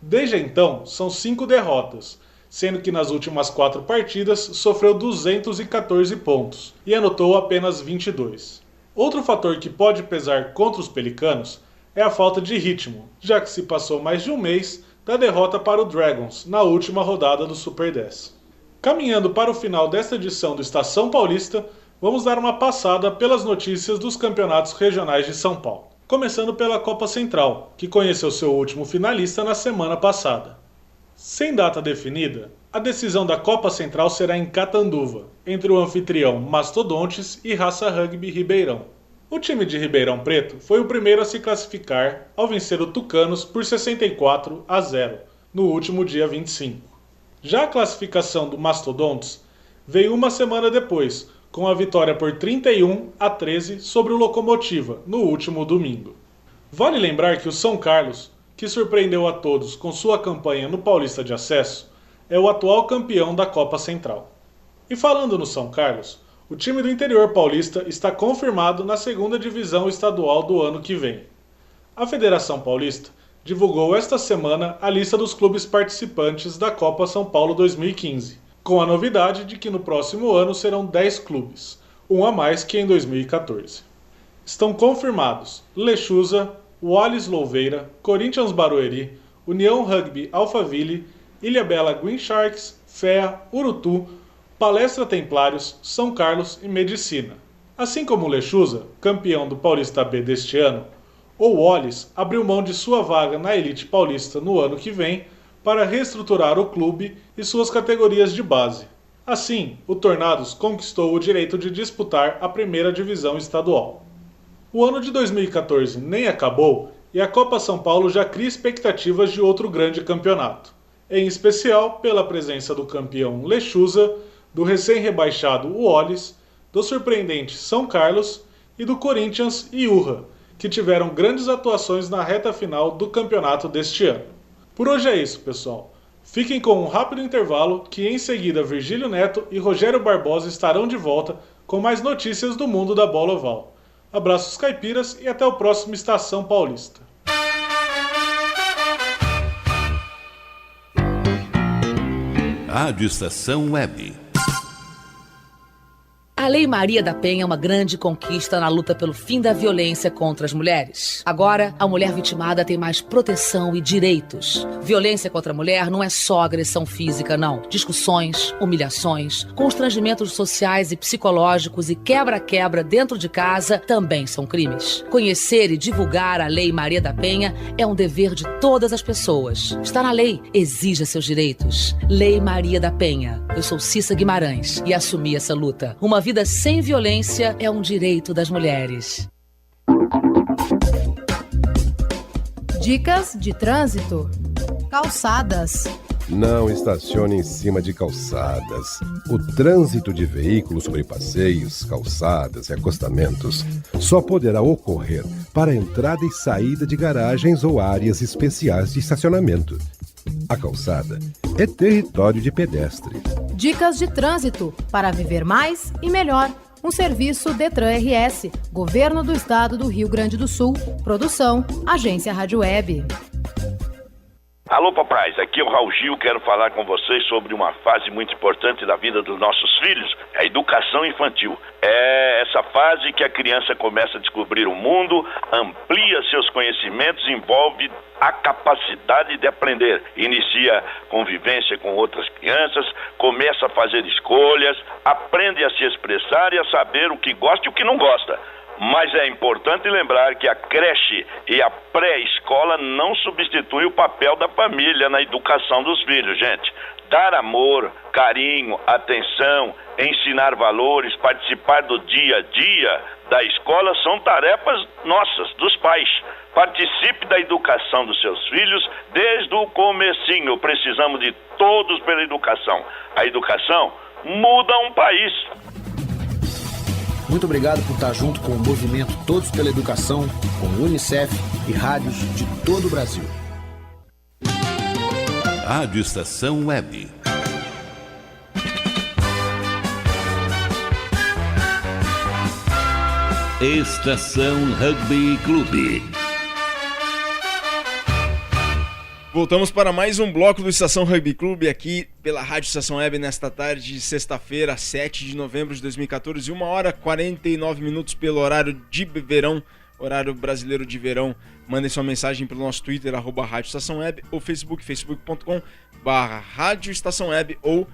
Desde então, são 5 derrotas, sendo que nas últimas 4 partidas sofreu 214 pontos e anotou apenas 22. Outro fator que pode pesar contra os pelicanos é a falta de ritmo, já que se passou mais de um mês da derrota para o Dragons na última rodada do Super 10. Caminhando para o final desta edição do Estação Paulista, vamos dar uma passada pelas notícias dos campeonatos regionais de São Paulo. Começando pela Copa Central, que conheceu seu último finalista na semana passada. Sem data definida, a decisão da Copa Central será em Catanduva, entre o anfitrião Mastodontes e Raça Rugby Ribeirão. O time de Ribeirão Preto foi o primeiro a se classificar ao vencer o Tucanos por 64-0 no último dia 25. Já a classificação do Mastodontes veio uma semana depois, com a vitória por 31-13 sobre o Locomotiva no último domingo. Vale lembrar que o São Carlos, que surpreendeu a todos com sua campanha no Paulista de Acesso, é o atual campeão da Copa Central. E falando no São Carlos, o time do interior paulista está confirmado na 2ª divisão estadual do ano que vem. A Federação Paulista divulgou esta semana a lista dos clubes participantes da Copa São Paulo 2015, com a novidade de que no próximo ano serão 10 clubes, um a mais que em 2014. Estão confirmados Lechuza, Wallis Louveira, Corinthians Barueri, União Rugby Alphaville, Ilhabela Green Sharks, FEA, Urutu, Palestra Templários, São Carlos e Medicina. Assim como o Lechuza, campeão do Paulista B deste ano, o Wallis abriu mão de sua vaga na elite paulista no ano que vem para reestruturar o clube e suas categorias de base. Assim, o Tornados conquistou o direito de disputar a 1ª divisão estadual. O ano de 2014 nem acabou e a Copa São Paulo já cria expectativas de outro grande campeonato, em especial pela presença do campeão Lechuza, do recém-rebaixado Wallis, do surpreendente São Carlos e do Corinthians e Urra, que tiveram grandes atuações na reta final do campeonato deste ano. Por hoje é isso, pessoal. Fiquem com um rápido intervalo que em seguida Virgílio Neto e Rogério Barbosa estarão de volta com mais notícias do mundo da bola oval. Abraços caipiras e até o próximo Estação Paulista. Rádio Estação Web. A Lei Maria da Penha é uma grande conquista na luta pelo fim da violência contra as mulheres. Agora, a mulher vitimada tem mais proteção e direitos. Violência contra a mulher não é só agressão física, não. Discussões, humilhações, constrangimentos sociais e psicológicos e quebra-quebra dentro de casa também são crimes. Conhecer e divulgar a Lei Maria da Penha é um dever de todas as pessoas. Está na lei, exija seus direitos. Lei Maria da Penha. Eu sou Cissa Guimarães e assumi essa luta. Uma vida sem violência é um direito das mulheres. Dicas de trânsito. Calçadas. Não estacione em cima de calçadas. O trânsito de veículos sobre passeios, calçadas e acostamentos só poderá ocorrer para entrada e saída de garagens ou áreas especiais de estacionamento. A calçada é território de pedestre. Dicas de trânsito para viver mais e melhor. Um serviço Detran RS, Governo do Estado do Rio Grande do Sul. Produção, Agência Rádio Web. Alô, papais, aqui é o Raul Gil, quero falar com vocês sobre uma fase muito importante da vida dos nossos filhos, a educação infantil. É essa fase que a criança começa a descobrir o mundo, amplia seus conhecimentos, envolve a capacidade de aprender, inicia convivência com outras crianças, começa a fazer escolhas, aprende a se expressar e a saber o que gosta e o que não gosta. Mas é importante lembrar que a creche e a pré-escola não substituem o papel da família na educação dos filhos, gente. Dar amor, carinho, atenção, ensinar valores, participar do dia a dia da escola são tarefas nossas, dos pais. Participe da educação dos seus filhos desde o comecinho. Precisamos de todos pela educação. A educação muda um país. Muito obrigado por estar junto com o movimento Todos pela Educação, com o Unicef e rádios de todo o Brasil. Rádio Estação Web. Estação Rugby Clube. Voltamos para mais um bloco do Estação Rugby Clube aqui pela Rádio Estação Web nesta tarde de sexta-feira, 7 de novembro de 2014, 1h49 pelo horário de verão, horário brasileiro de verão. Mandem sua mensagem pelo nosso Twitter, @Rádio Estação Web, ou Facebook, facebook.com/Rádio Estação Web ou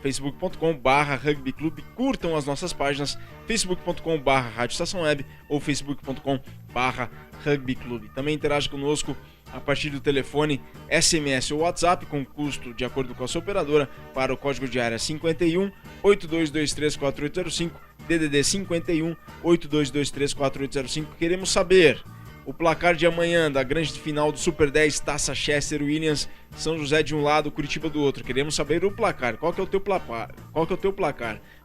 facebook.com/Rugby Clube. Curtam as nossas páginas, facebook.com/Rádio Estação Web ou facebook.com/Rugby Clube. Também interage conosco a partir do telefone, SMS ou WhatsApp, com custo de acordo com a sua operadora, para o código de área 51 8223 4805, DDD 51 8223 4805. Queremos saber o placar de amanhã da grande final do Super 10 Taça Chester Williams, São José de um lado, Curitiba do outro. Queremos saber o placar. Qual que é o teu placar?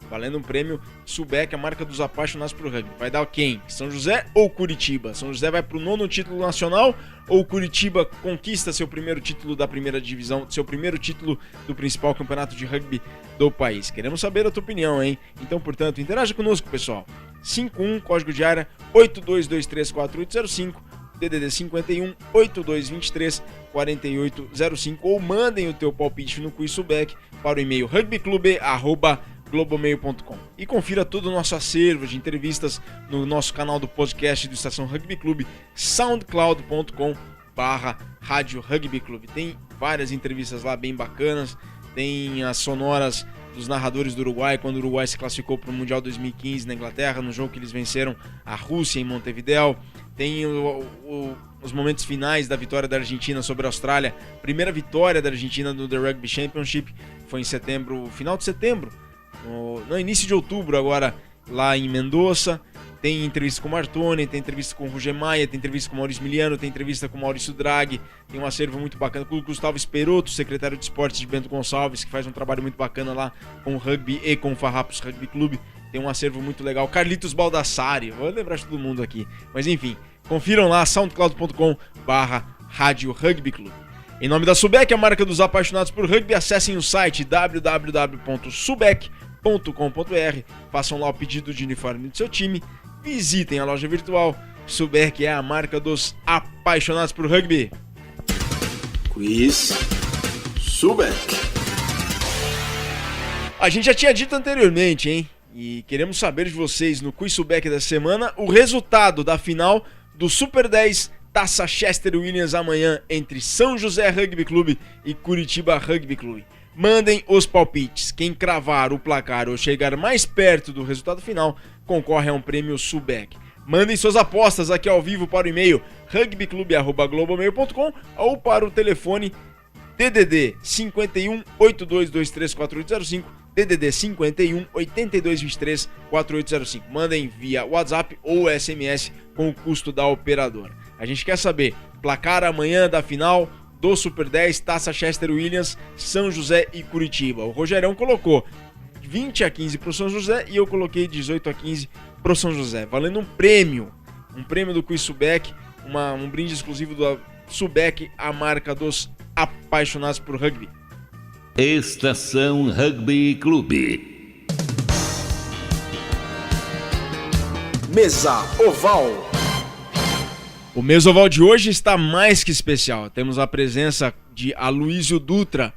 Valendo um prêmio Subek, a marca dos apaixonados por rugby. Vai dar quem? São José ou Curitiba? São José vai pro 9º título nacional ou Curitiba conquista seu primeiro título da primeira divisão, seu primeiro título do principal campeonato de rugby do país? Queremos saber a tua opinião, hein? Então, portanto, interaja conosco, pessoal. 51, código de área 8223 4805, DDD 51 8223 4805, ou mandem o teu palpite no Quiz Subek para o e-mail rugbyclube@globomail.com. E confira todo o nosso acervo de entrevistas no nosso canal do podcast do Estação Rugby Clube, soundcloud.com/Rádio Rugby Clube. Tem várias entrevistas lá bem bacanas, tem as sonoras dos narradores do Uruguai, quando o Uruguai se classificou para o Mundial 2015 na Inglaterra, no jogo que eles venceram a Rússia em Montevideo. Tem os momentos finais da vitória da Argentina sobre a Austrália. Primeira vitória da Argentina no The Rugby Championship foi em setembro, final de setembro, no início de outubro agora, lá em Mendoza. Tem entrevista com o Martoni, tem entrevista com o Roger Maia, tem entrevista com o Maurício Miliano, tem entrevista com o Maurício Draghi, tem um acervo muito bacana com o Gustavo Esperotto, secretário de esportes de Bento Gonçalves, que faz um trabalho muito bacana lá com o rugby e com o Farrapos Rugby Clube. Tem um acervo muito legal. Carlitos Baldassari, vou lembrar de todo mundo aqui. Mas enfim, confiram lá, soundcloud.com/Rádio Rugby Clube. Em nome da Subek, a marca dos apaixonados por rugby, acessem o site www.subek.com.br, façam lá o pedido de uniforme do seu time, visitem a loja virtual. Subek é a marca dos apaixonados por rugby. Quiz Subek. A gente já tinha dito anteriormente, hein? E queremos saber de vocês no Quiz Subek da semana o resultado da final do Super 10 Taça Chester Williams amanhã entre São José Rugby Clube e Curitiba Rugby Clube. Mandem os palpites. Quem cravar o placar ou chegar mais perto do resultado final concorre a um prêmio Subek. Mandem suas apostas aqui ao vivo para o e-mail rugbyclube@globomail.com ou para o telefone DDD 51 8223 4805, DDD 51 8223 4805. Mandem via WhatsApp ou SMS com o custo da operadora. A gente quer saber placar amanhã da final do Super 10 Taça Chester Williams, São José e Curitiba. O Rogerão colocou 20-15 pro São José e eu coloquei 18-15 pro São José, valendo um prêmio do Quiz Subek, um brinde exclusivo do Subek, a marca dos apaixonados por rugby. Estação Rugby Clube. Mesa Oval. O Mesa Oval de hoje está mais que especial. Temos a presença de Aloísio Dutra,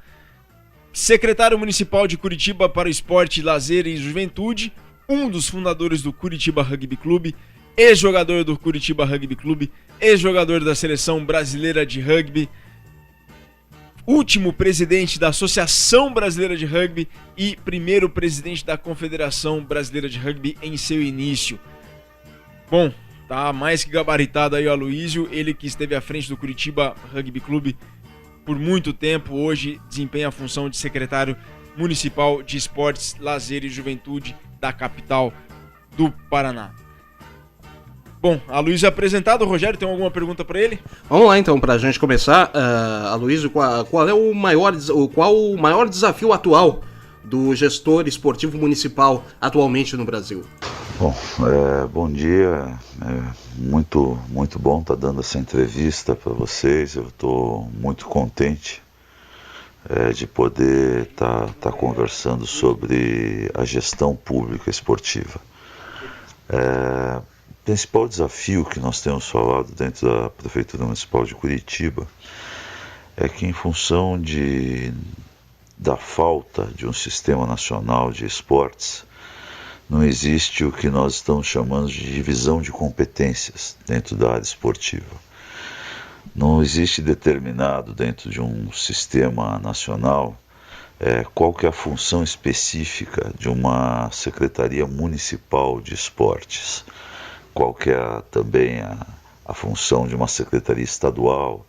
secretário municipal de Curitiba para o Esporte, Lazer e Juventude, um dos fundadores do Curitiba Rugby Clube, ex-jogador do Curitiba Rugby Clube, ex-jogador da Seleção Brasileira de Rugby, último presidente da Associação Brasileira de Rugby e primeiro presidente da Confederação Brasileira de Rugby em seu início. Bom, tá mais que gabaritado aí o Aloísio, ele que esteve à frente do Curitiba Rugby Clube por muito tempo, hoje desempenha a função de secretário municipal de Esportes, Lazer e Juventude da capital do Paraná. Bom, Aloísio é apresentado. Rogério, tem alguma pergunta para ele? Vamos lá então, para a gente começar. Aloísio, qual é o maior desafio atual do gestor esportivo municipal atualmente no Brasil? Bom, bom dia, muito bom estar dando essa entrevista para vocês. Eu estou muito contente de poder estar conversando sobre a gestão pública esportiva. O principal desafio que nós temos falado dentro da Prefeitura Municipal de Curitiba é que, em função da falta de um sistema nacional de esportes, não existe o que nós estamos chamando de divisão de competências dentro da área esportiva. Não existe determinado dentro de um sistema nacional qual que é a função específica de uma Secretaria Municipal de Esportes, qual que é também a função de uma Secretaria Estadual.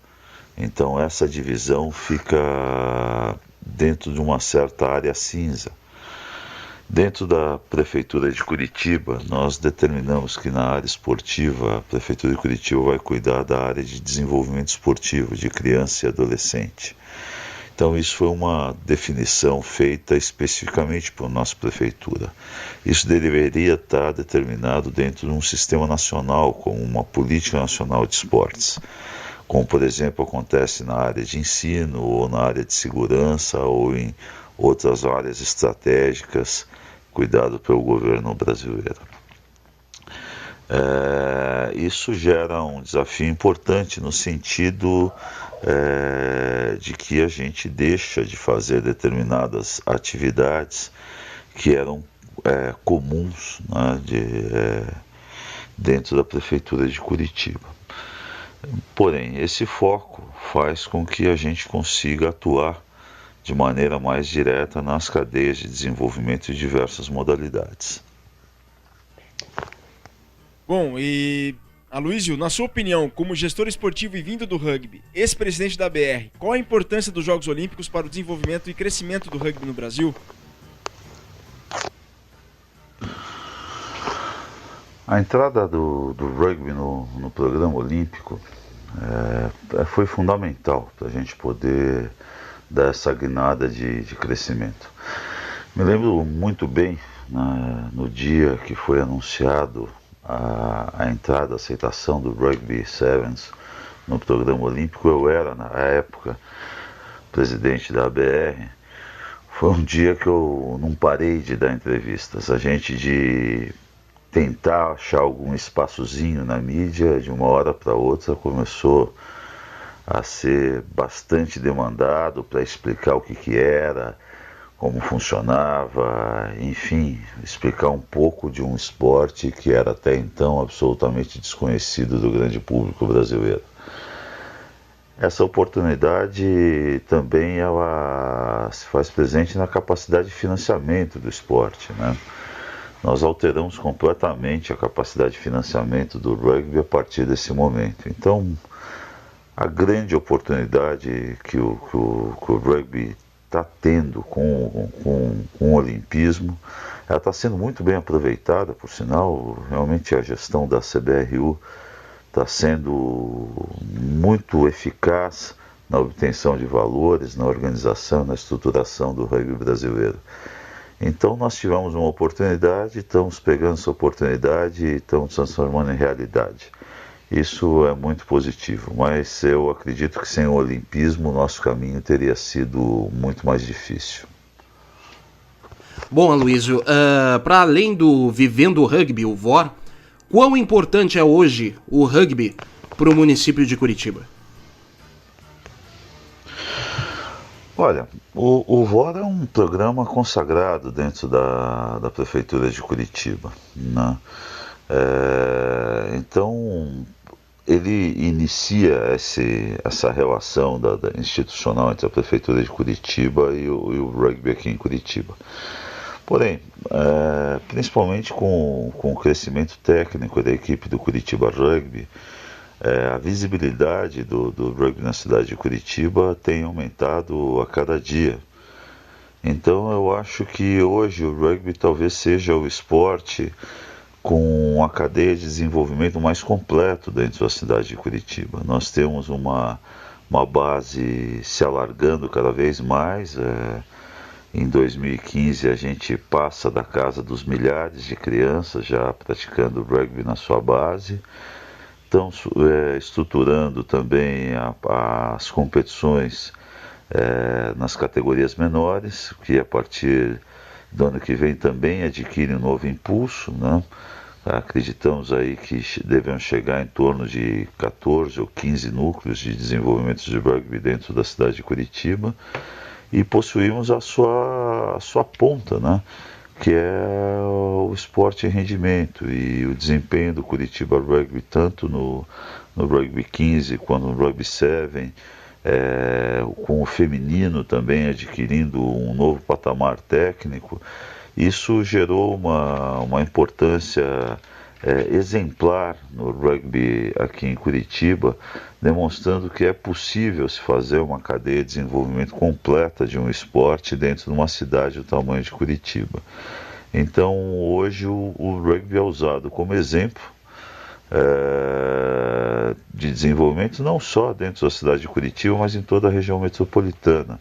Então essa divisão fica dentro de uma certa área cinza. Dentro da Prefeitura de Curitiba, nós determinamos que na área esportiva, a Prefeitura de Curitiba vai cuidar da área de desenvolvimento esportivo, de criança e adolescente. Então isso foi uma definição feita especificamente por nossa Prefeitura. Isso deveria estar determinado dentro de um sistema nacional, como uma política nacional de esportes. Como, por exemplo, acontece na área de ensino, ou na área de segurança, ou em outras áreas estratégicas, cuidado pelo governo brasileiro. Isso gera um desafio importante no sentido de que a gente deixa de fazer determinadas atividades que eram comuns, né, dentro da Prefeitura de Curitiba. Porém, esse foco faz com que a gente consiga atuar de maneira mais direta nas cadeias de desenvolvimento de diversas modalidades. Bom, e Aloysio, na sua opinião, como gestor esportivo e vindo do rugby, ex-presidente da BR, qual a importância dos Jogos Olímpicos para o desenvolvimento e crescimento do rugby no Brasil? A entrada do rugby no programa olímpico foi fundamental para a gente poder dar essa guinada de crescimento. Me lembro muito bem, no dia que foi anunciado a entrada, a aceitação do Rugby Sevens no programa olímpico. Eu era, na época, presidente da ABR. Foi um dia que eu não parei de dar entrevistas. A gente de tentar achar algum espaçozinho na mídia, de uma hora para outra, começou a ser bastante demandado para explicar o que era, como funcionava, enfim, explicar um pouco de um esporte que era até então absolutamente desconhecido do grande público brasileiro. Essa oportunidade também ela se faz presente na capacidade de financiamento do esporte, né? Nós alteramos completamente a capacidade de financiamento do rugby a partir desse momento. Então, a grande oportunidade que o rugby está tendo com o olimpismo, ela está sendo muito bem aproveitada, por sinal. Realmente a gestão da CBRU está sendo muito eficaz na obtenção de valores, na organização, na estruturação do rugby brasileiro. Então nós tivemos uma oportunidade, estamos pegando essa oportunidade e estamos transformando em realidade. Isso é muito positivo, mas eu acredito que sem o olimpismo o nosso caminho teria sido muito mais difícil. Bom, Aloysio, para além do Vivendo o Rugby, o VOR, quão importante é hoje o rugby para o município de Curitiba? Olha, o VOR é um programa consagrado dentro da Prefeitura de Curitiba, né? Então, ele inicia essa relação institucional entre a Prefeitura de Curitiba e o rugby aqui em Curitiba. Porém, principalmente com o crescimento técnico da equipe do Curitiba Rugby, a visibilidade do rugby na cidade de Curitiba tem aumentado a cada dia. Então eu acho que hoje o rugby talvez seja o esporte com a cadeia de desenvolvimento mais completo dentro da cidade de Curitiba. Nós temos uma base se alargando cada vez mais. Em 2015 a gente passa da casa dos milhares de crianças já praticando rugby na sua base. Estão estruturando também as competições nas categorias menores, que a partir do ano que vem também adquire um novo impulso, né? Acreditamos aí que devemos chegar em torno de 14 ou 15 núcleos de desenvolvimento de rugby dentro da cidade de Curitiba e possuímos a sua ponta, né? Que é o esporte em rendimento e o desempenho do Curitiba Rugby, tanto no Rugby 15 quanto no Rugby 7, com o feminino também adquirindo um novo patamar técnico. Isso gerou uma importância exemplar no rugby aqui em Curitiba, demonstrando que é possível se fazer uma cadeia de desenvolvimento completa de um esporte dentro de uma cidade do tamanho de Curitiba. Então, hoje o rugby é usado como exemplo de desenvolvimento não só dentro da cidade de Curitiba, mas em toda a região metropolitana.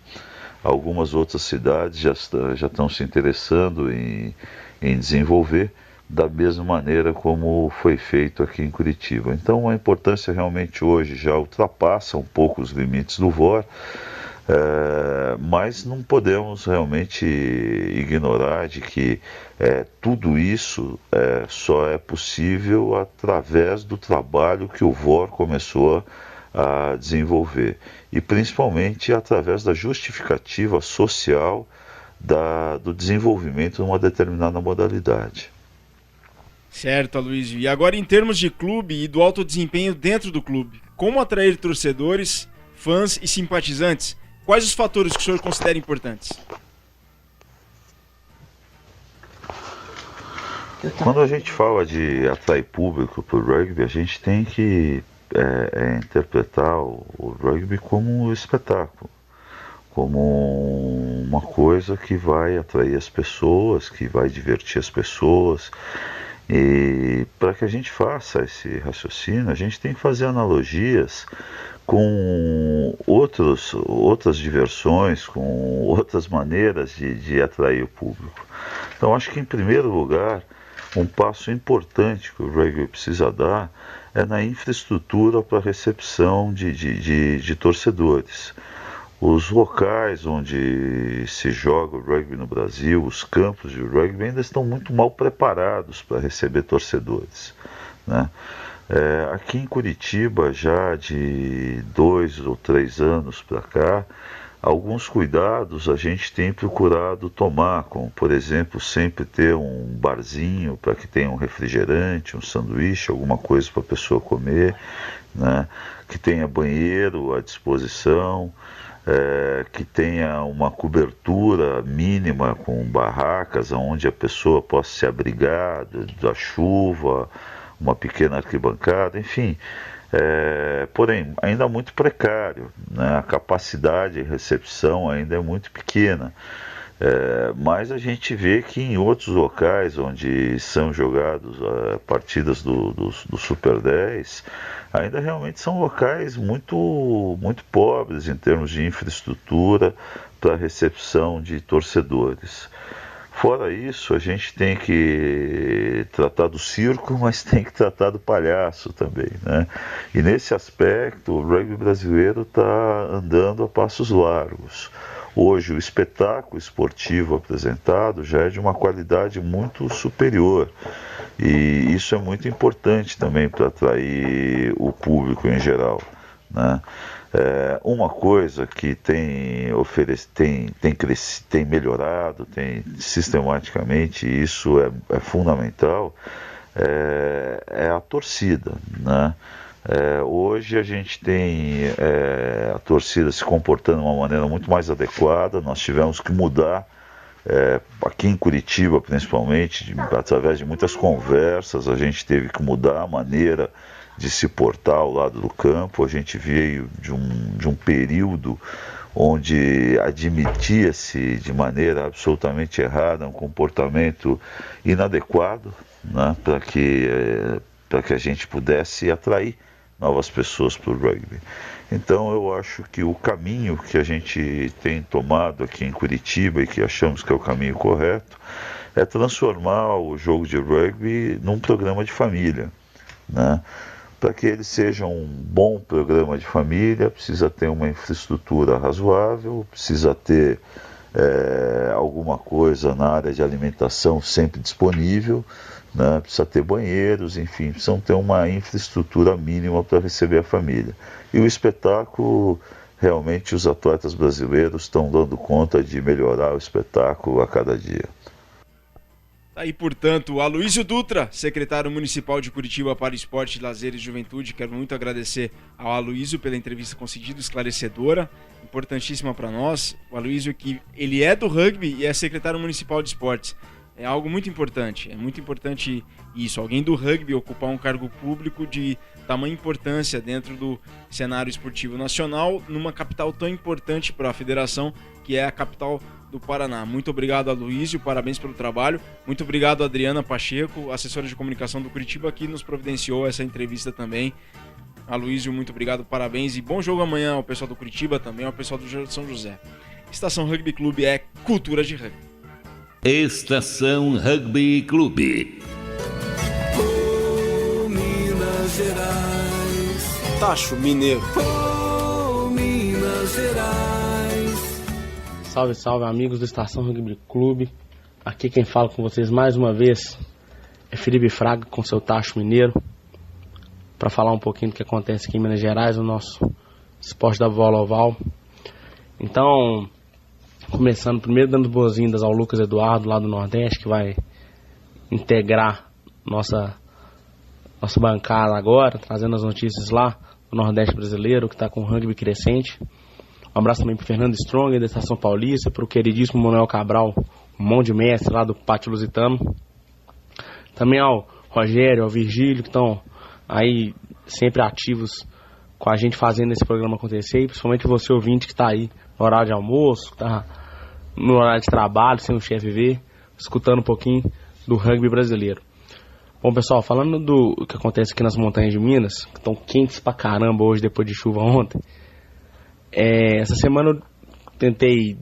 Algumas outras cidades já estão se interessando em desenvolver da mesma maneira como foi feito aqui em Curitiba. Então a importância realmente hoje já ultrapassa um pouco os limites do VOR, mas não podemos realmente ignorar de que tudo isso só é possível através do trabalho que o VOR começou a desenvolver e principalmente através da justificativa social do desenvolvimento de uma determinada modalidade. Certo, Aloysio. E agora em termos de clube e do alto desempenho dentro do clube, como atrair torcedores, fãs e simpatizantes? Quais os fatores que o senhor considera importantes? Quando a gente fala de atrair público para o rugby, a gente tem que interpretar o rugby como um espetáculo, como uma coisa que vai atrair as pessoas, que vai divertir as pessoas. E para que a gente faça esse raciocínio, a gente tem que fazer analogias com outras diversões, com outras maneiras de atrair o público. Então acho que em primeiro lugar, um passo importante que o rugby precisa dar é na infraestrutura para a recepção de torcedores. Os locais onde se joga o rugby no Brasil, os campos de rugby ainda estão muito mal preparados para receber torcedores, né? Aqui em Curitiba, já de 2 ou 3 anos para cá, alguns cuidados a gente tem procurado tomar, como por exemplo, sempre ter um barzinho para que tenha um refrigerante, um sanduíche, alguma coisa para a pessoa comer, né? Que tenha banheiro à disposição, que tenha uma cobertura mínima com barracas onde a pessoa possa se abrigar da chuva, uma pequena arquibancada, enfim. Porém, ainda muito precário, né? A capacidade de recepção ainda é muito pequena. Mas a gente vê que em outros locais onde são jogados partidas do Super 10, ainda realmente são locais muito, muito pobres em termos de infraestrutura para recepção de torcedores. Fora isso, a gente tem que tratar do circo, mas tem que tratar do palhaço também, né? E nesse aspecto, o rugby brasileiro está andando a passos largos. Hoje, o espetáculo esportivo apresentado já é de uma qualidade muito superior. E isso é muito importante também para atrair o público em geral, né? Uma coisa que tem melhorado, tem sistematicamente, e isso é fundamental, é a torcida, né? Hoje a gente tem a torcida se comportando de uma maneira muito mais adequada. Nós tivemos que mudar, aqui em Curitiba principalmente, através de muitas conversas, a gente teve que mudar a maneira de se portar ao lado do campo. A gente veio de um período onde admitia-se de maneira absolutamente errada um comportamento inadequado, né, para que a gente pudesse atrair novas pessoas para o rugby. Então eu acho que o caminho que a gente tem tomado aqui em Curitiba e que achamos que é o caminho correto é transformar o jogo de rugby num programa de família, né? Para que ele seja um bom programa de família, precisa ter uma infraestrutura razoável, precisa ter alguma coisa na área de alimentação sempre disponível, né? Precisa ter banheiros, enfim, precisam ter uma infraestrutura mínima para receber a família. E o espetáculo, realmente os atletas brasileiros estão dando conta de melhorar o espetáculo a cada dia. Aí, portanto, Aloísio Dutra, secretário municipal de Curitiba para Esporte, Lazer e Juventude. Quero muito agradecer ao Aloísio pela entrevista concedida, esclarecedora, importantíssima para nós. O Aloísio, que ele é do rugby e é secretário municipal de esportes. É algo muito importante, é muito importante isso. Alguém do rugby ocupar um cargo público de tamanha importância dentro do cenário esportivo nacional, numa capital tão importante para a federação, que é a capital do Paraná. Muito obrigado, Aloísio, parabéns pelo trabalho. Muito obrigado, Adriana Pacheco, assessora de comunicação do Curitiba, que nos providenciou essa entrevista também. Aloísio, muito obrigado, parabéns e bom jogo amanhã ao pessoal do Curitiba, também ao pessoal do São José. Estação Rugby Clube é cultura de rugby. Estação Rugby Clube. Oh, Minas Gerais. Tacho Mineiro. Oh, Minas Gerais. Salve, salve, amigos do Estação Rugby Clube. Aqui quem fala com vocês mais uma vez é Felipe Fraga com seu Tacho Mineiro, para falar um pouquinho do que acontece aqui em Minas Gerais, o nosso esporte da bola oval. Então, começando primeiro dando boas-vindas ao Lucas Eduardo lá do Nordeste, que vai integrar nossa bancada agora, trazendo as notícias lá do Nordeste brasileiro, que está com o rugby crescente. Um abraço também para o Fernando Strong, da Estação Paulista, para o queridíssimo Manuel Cabral, um monte de mestre lá do Pátio Lusitano. Também ao Rogério, ao Virgílio, que estão aí sempre ativos com a gente fazendo esse programa acontecer, e principalmente você ouvinte que está aí no horário de almoço, que está no horário de trabalho, sem o chefe ver, escutando um pouquinho do rugby brasileiro. Bom, pessoal, falando do que acontece aqui nas montanhas de Minas, que estão quentes pra caramba hoje depois de chuva ontem, essa semana eu tentei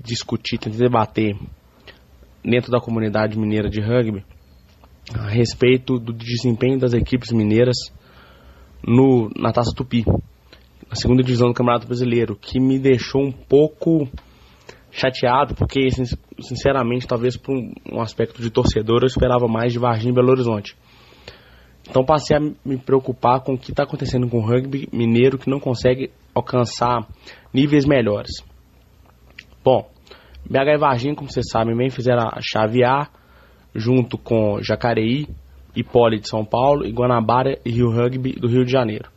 debater dentro da comunidade mineira de rugby a respeito do desempenho das equipes mineiras na Taça Tupi, a segunda divisão do Campeonato Brasileiro, que me deixou um pouco chateado, porque sinceramente, talvez por um aspecto de torcedor, eu esperava mais de Varginha e Belo Horizonte. Então passei a me preocupar com o que está acontecendo com o rugby mineiro, que não consegue alcançar níveis melhores. Bom, BH e Varginha, como vocês sabem bem, fizeram a chave A, junto com Jacareí e Poli de São Paulo, e Guanabara e Rio Rugby do Rio de Janeiro.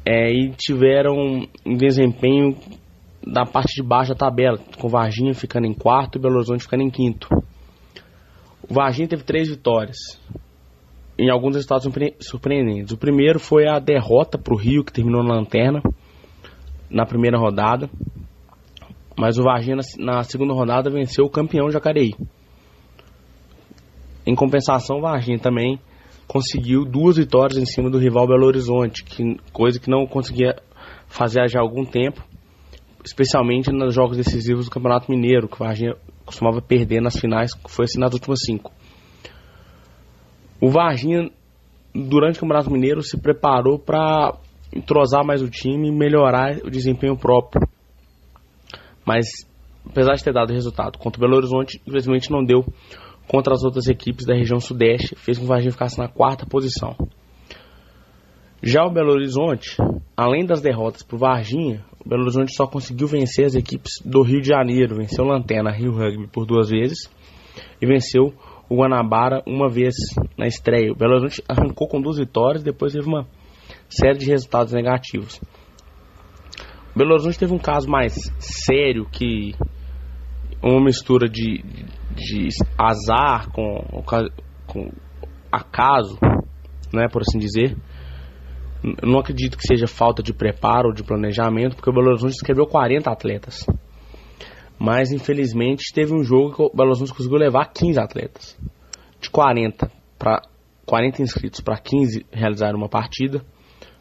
E tiveram um desempenho da parte de baixo da tabela, com Varginha ficando em quarto e Belo Horizonte ficando em quinto. O Varginha teve 3 vitórias, em alguns resultados surpreendentes. O primeiro foi a derrota para o Rio, que terminou na lanterna, na primeira rodada. Mas o Varginha, na segunda rodada, venceu o campeão Jacareí. Em compensação, o Varginha também conseguiu 2 vitórias em cima do rival Belo Horizonte, coisa que não conseguia fazer já há algum tempo, especialmente nos jogos decisivos do Campeonato Mineiro, que o Varginha costumava perder nas finais, que foi assim nas últimas 5. O Varginha, durante o Campeonato Mineiro, se preparou para entrosar mais o time e melhorar o desempenho próprio. Mas, apesar de ter dado resultado contra o Belo Horizonte, infelizmente não deu contra as outras equipes da região sudeste, fez com que o Varginha ficasse na 4ª posição. Já o Belo Horizonte, além das derrotas para o Varginha, o Belo Horizonte só conseguiu vencer as equipes do Rio de Janeiro, venceu Lanterna, Rio Rugby por 2 vezes e venceu o Guanabara uma vez na estreia. O Belo Horizonte arrancou com 2 vitórias, depois teve uma série de resultados negativos. O Belo Horizonte teve um caso mais sério, que uma mistura de azar com acaso, né, por assim dizer. Eu não acredito que seja falta de preparo ou de planejamento, porque o Belo Horizonte inscreveu 40 atletas. Mas, infelizmente, teve um jogo que o Belo Horizonte conseguiu levar 15 atletas. De 40 inscritos para 15 realizaram uma partida,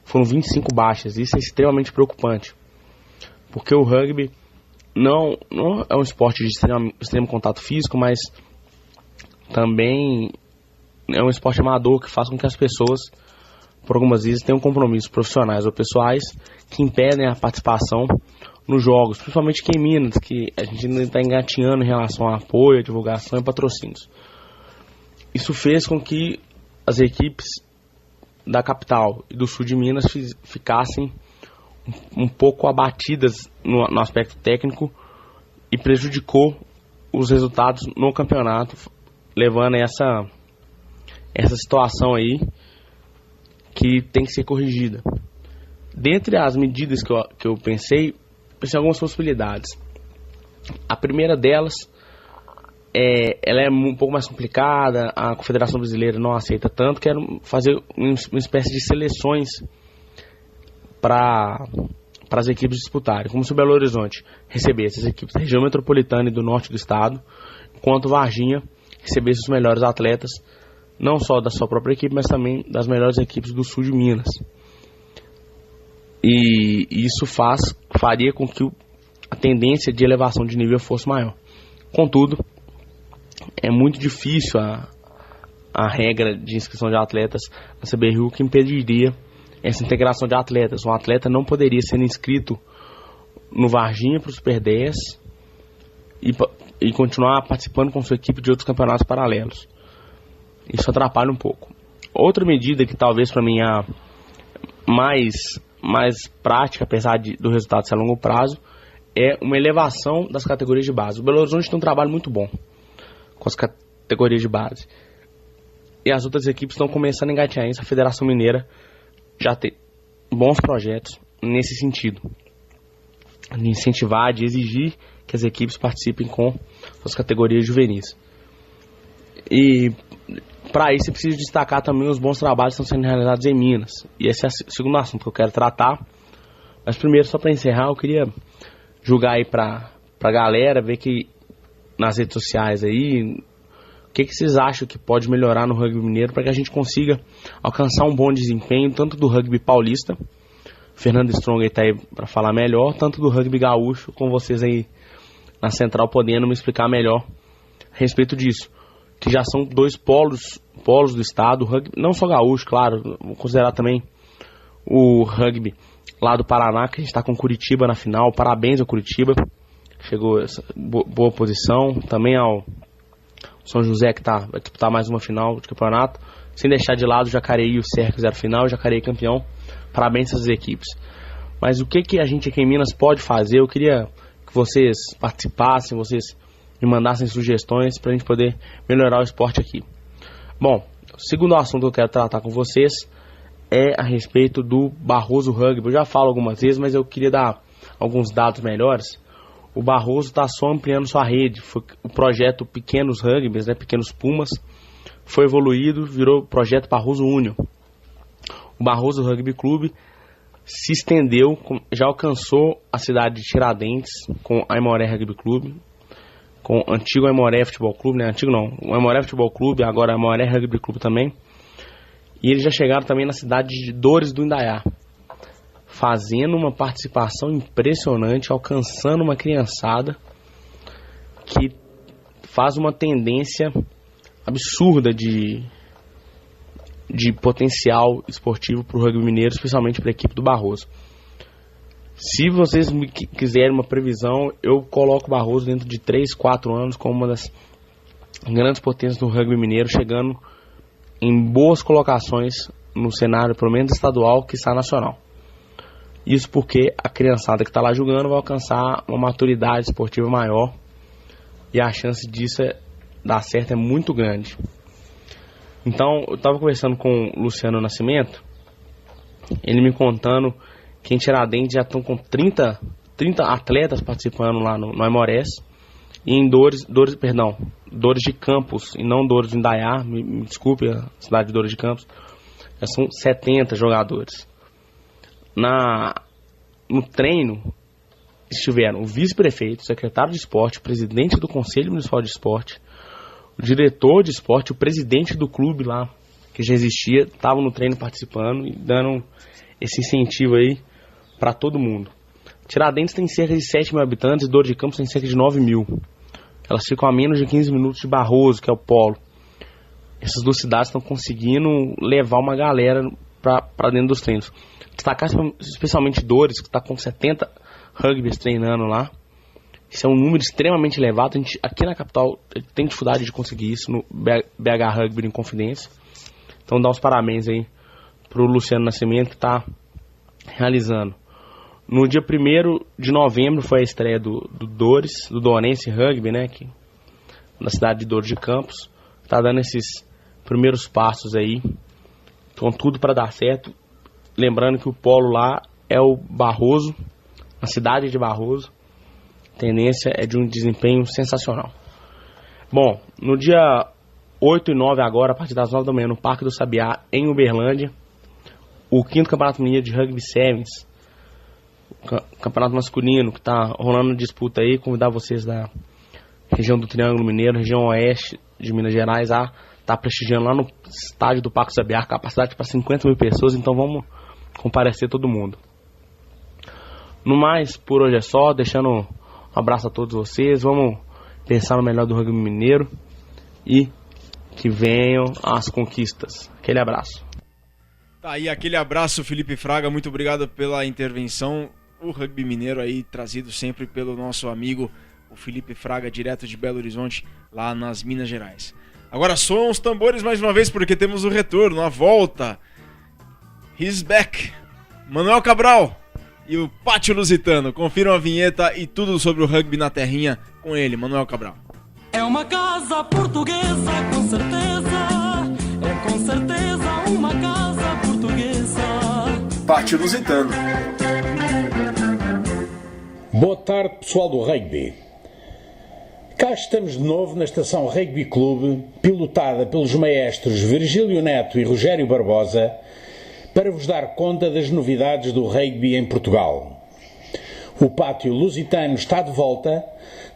foram 25 baixas. Isso é extremamente preocupante, porque o rugby não é um esporte de extremo contato físico, mas também é um esporte amador que faz com que as pessoas, por algumas vezes, tenham compromissos profissionais ou pessoais que impedem a participação nos jogos, principalmente aqui em Minas, que a gente ainda está engatinhando em relação a apoio, a divulgação e patrocínios. isso fez com que as equipes da capital e do sul de Minas ficassem um pouco abatidas no aspecto técnico e prejudicou os resultados no campeonato, levando a essa situação aí que tem que ser corrigida. Dentre as medidas que eu pensei algumas possibilidades. A primeira delas ela é um pouco mais complicada, a Confederação Brasileira não aceita tanto, quero fazer uma espécie de seleções para as equipes disputarem, como se o Belo Horizonte recebesse as equipes da região metropolitana e do norte do estado, enquanto Varginha recebesse os melhores atletas, não só da sua própria equipe, mas também das melhores equipes do sul de Minas. E isso faria com que a tendência de elevação de nível fosse maior. Contudo, é muito difícil a regra de inscrição de atletas na CBRU, que impediria essa integração de atletas. Um atleta não poderia ser inscrito no Varginha para o Super 10 e continuar participando com sua equipe de outros campeonatos paralelos. Isso atrapalha um pouco. Outra medida que talvez para mim é a mais prática, apesar do resultado ser a longo prazo, é uma elevação das categorias de base. O Belo Horizonte tem um trabalho muito bom com as categorias de base. E as outras equipes estão começando a engatear isso. A Federação Mineira já tem bons projetos nesse sentido, de incentivar, de exigir que as equipes participem com as categorias juvenis. E para isso, você precisa destacar também os bons trabalhos que estão sendo realizados em Minas. E esse é o segundo assunto que eu quero tratar. Mas primeiro, só para encerrar, eu queria julgar aí para a galera, ver que nas redes sociais aí, o que vocês acham que pode melhorar no rugby mineiro para que a gente consiga alcançar um bom desempenho, tanto do rugby paulista, Fernando Strong está aí para falar melhor, tanto do rugby gaúcho, com vocês aí na central podendo me explicar melhor a respeito disso. Que já são dois polos do estado, rugby, não só gaúcho, claro, vou considerar também o rugby lá do Paraná, que a gente está com Curitiba na final. Parabéns ao Curitiba, chegou essa boa posição, também ao São José, que vai disputar mais uma final de campeonato, sem deixar de lado o Jacareí e o Serra, que fizeram final, o Jacareí campeão. Parabéns a essas equipes. Mas o que a gente aqui em Minas pode fazer? Eu queria que vocês participassem, vocês me mandassem sugestões para a gente poder melhorar o esporte aqui. Bom, o segundo assunto que eu quero tratar com vocês é a respeito do Barroso Rugby. Eu já falo algumas vezes, mas eu queria dar alguns dados melhores. O Barroso está só ampliando sua rede. Foi o projeto Pequenos Rugbys, Pequenos Pumas, foi evoluído, virou projeto Barroso Union. O Barroso Rugby Clube se estendeu, já alcançou a cidade de Tiradentes com a Aimoré Rugby Clube, com o antigo Aimoré Futebol Clube, antigo não, o Aimoré Futebol Clube, agora a Aimoré Rugby Clube também. E eles já chegaram também na cidade de Dores do Indaiá, fazendo uma participação impressionante, alcançando uma criançada que faz uma tendência absurda de potencial esportivo para o rugby mineiro, especialmente para a equipe do Barroso. Se vocês quiserem uma previsão, eu coloco o Barroso dentro de 3, 4 anos como uma das grandes potências do rugby mineiro, chegando em boas colocações no cenário, pelo menos estadual, que está nacional. Isso porque a criançada que está lá jogando vai alcançar uma maturidade esportiva maior e a chance disso dar certo é muito grande. Então, eu estava conversando com o Luciano Nascimento, ele me contando que em Tiradentes já estão com 30 atletas participando lá no Aimorés, e em Dores de Campos, e não Dores do Indaiá, me desculpe, a cidade de Dores de Campos, já são 70 jogadores. No treino estiveram o vice-prefeito, o secretário de esporte, o presidente do Conselho Municipal de Esporte, o diretor de esporte, o presidente do clube lá, que já existia, estavam no treino participando e dando esse incentivo aí para todo mundo. Tiradentes tem cerca de 7 mil habitantes e Dores de Campos tem cerca de 9 mil. Elas ficam a menos de 15 minutos de Barroso, que é o polo. Essas duas cidades estão conseguindo levar uma galera para dentro dos treinos. Destacar especialmente Dores, que está com 70 rugbys treinando lá. Isso é um número extremamente elevado. A gente, aqui na capital, tem dificuldade de conseguir isso no BH Rugby em Confidência. Então, dá os parabéns aí pro Luciano Nascimento, que está realizando. No dia 1º de novembro foi a estreia do Donense Rugby, né, que, na cidade de Dores de Campos. Está dando esses primeiros passos aí, com tudo para dar certo. Lembrando que o polo lá é o Barroso, a cidade de Barroso. A tendência é de um desempenho sensacional. Bom, no dia 8 e 9 agora, a partir das 9 da manhã, no Parque do Sabiá, em Uberlândia, o 5º Campeonato Mineiro de Rugby Sevens, campeonato masculino, que está rolando disputa aí. Convidar vocês da região do Triângulo Mineiro, região oeste de Minas Gerais, a estar prestigiando lá no estádio do Parque do Sabiá, capacidade para 50 mil pessoas, então vamos comparecer todo mundo. No mais, por hoje é só, deixando um abraço a todos vocês, vamos pensar no melhor do rugby mineiro e que venham as conquistas. Aquele abraço. Tá aí, aquele abraço, Felipe Fraga, muito obrigado pela intervenção. O rugby mineiro aí trazido sempre pelo nosso amigo, o Felipe Fraga, direto de Belo Horizonte, lá nas Minas Gerais. Agora soam os tambores mais uma vez, porque temos o retorno, a volta. He's back. Manuel Cabral e o Pátio Lusitano. Confiram a vinheta e tudo sobre o rugby na terrinha com ele, Manuel Cabral. É uma casa portuguesa, com certeza. É com certeza uma casa portuguesa. Pátio Lusitano. Boa tarde, pessoal do rugby. Cá estamos de novo na estação Rugby Clube, pilotada pelos maestros Virgílio Neto e Rogério Barbosa, para vos dar conta das novidades do rugby em Portugal. O Pátio Lusitano está de volta,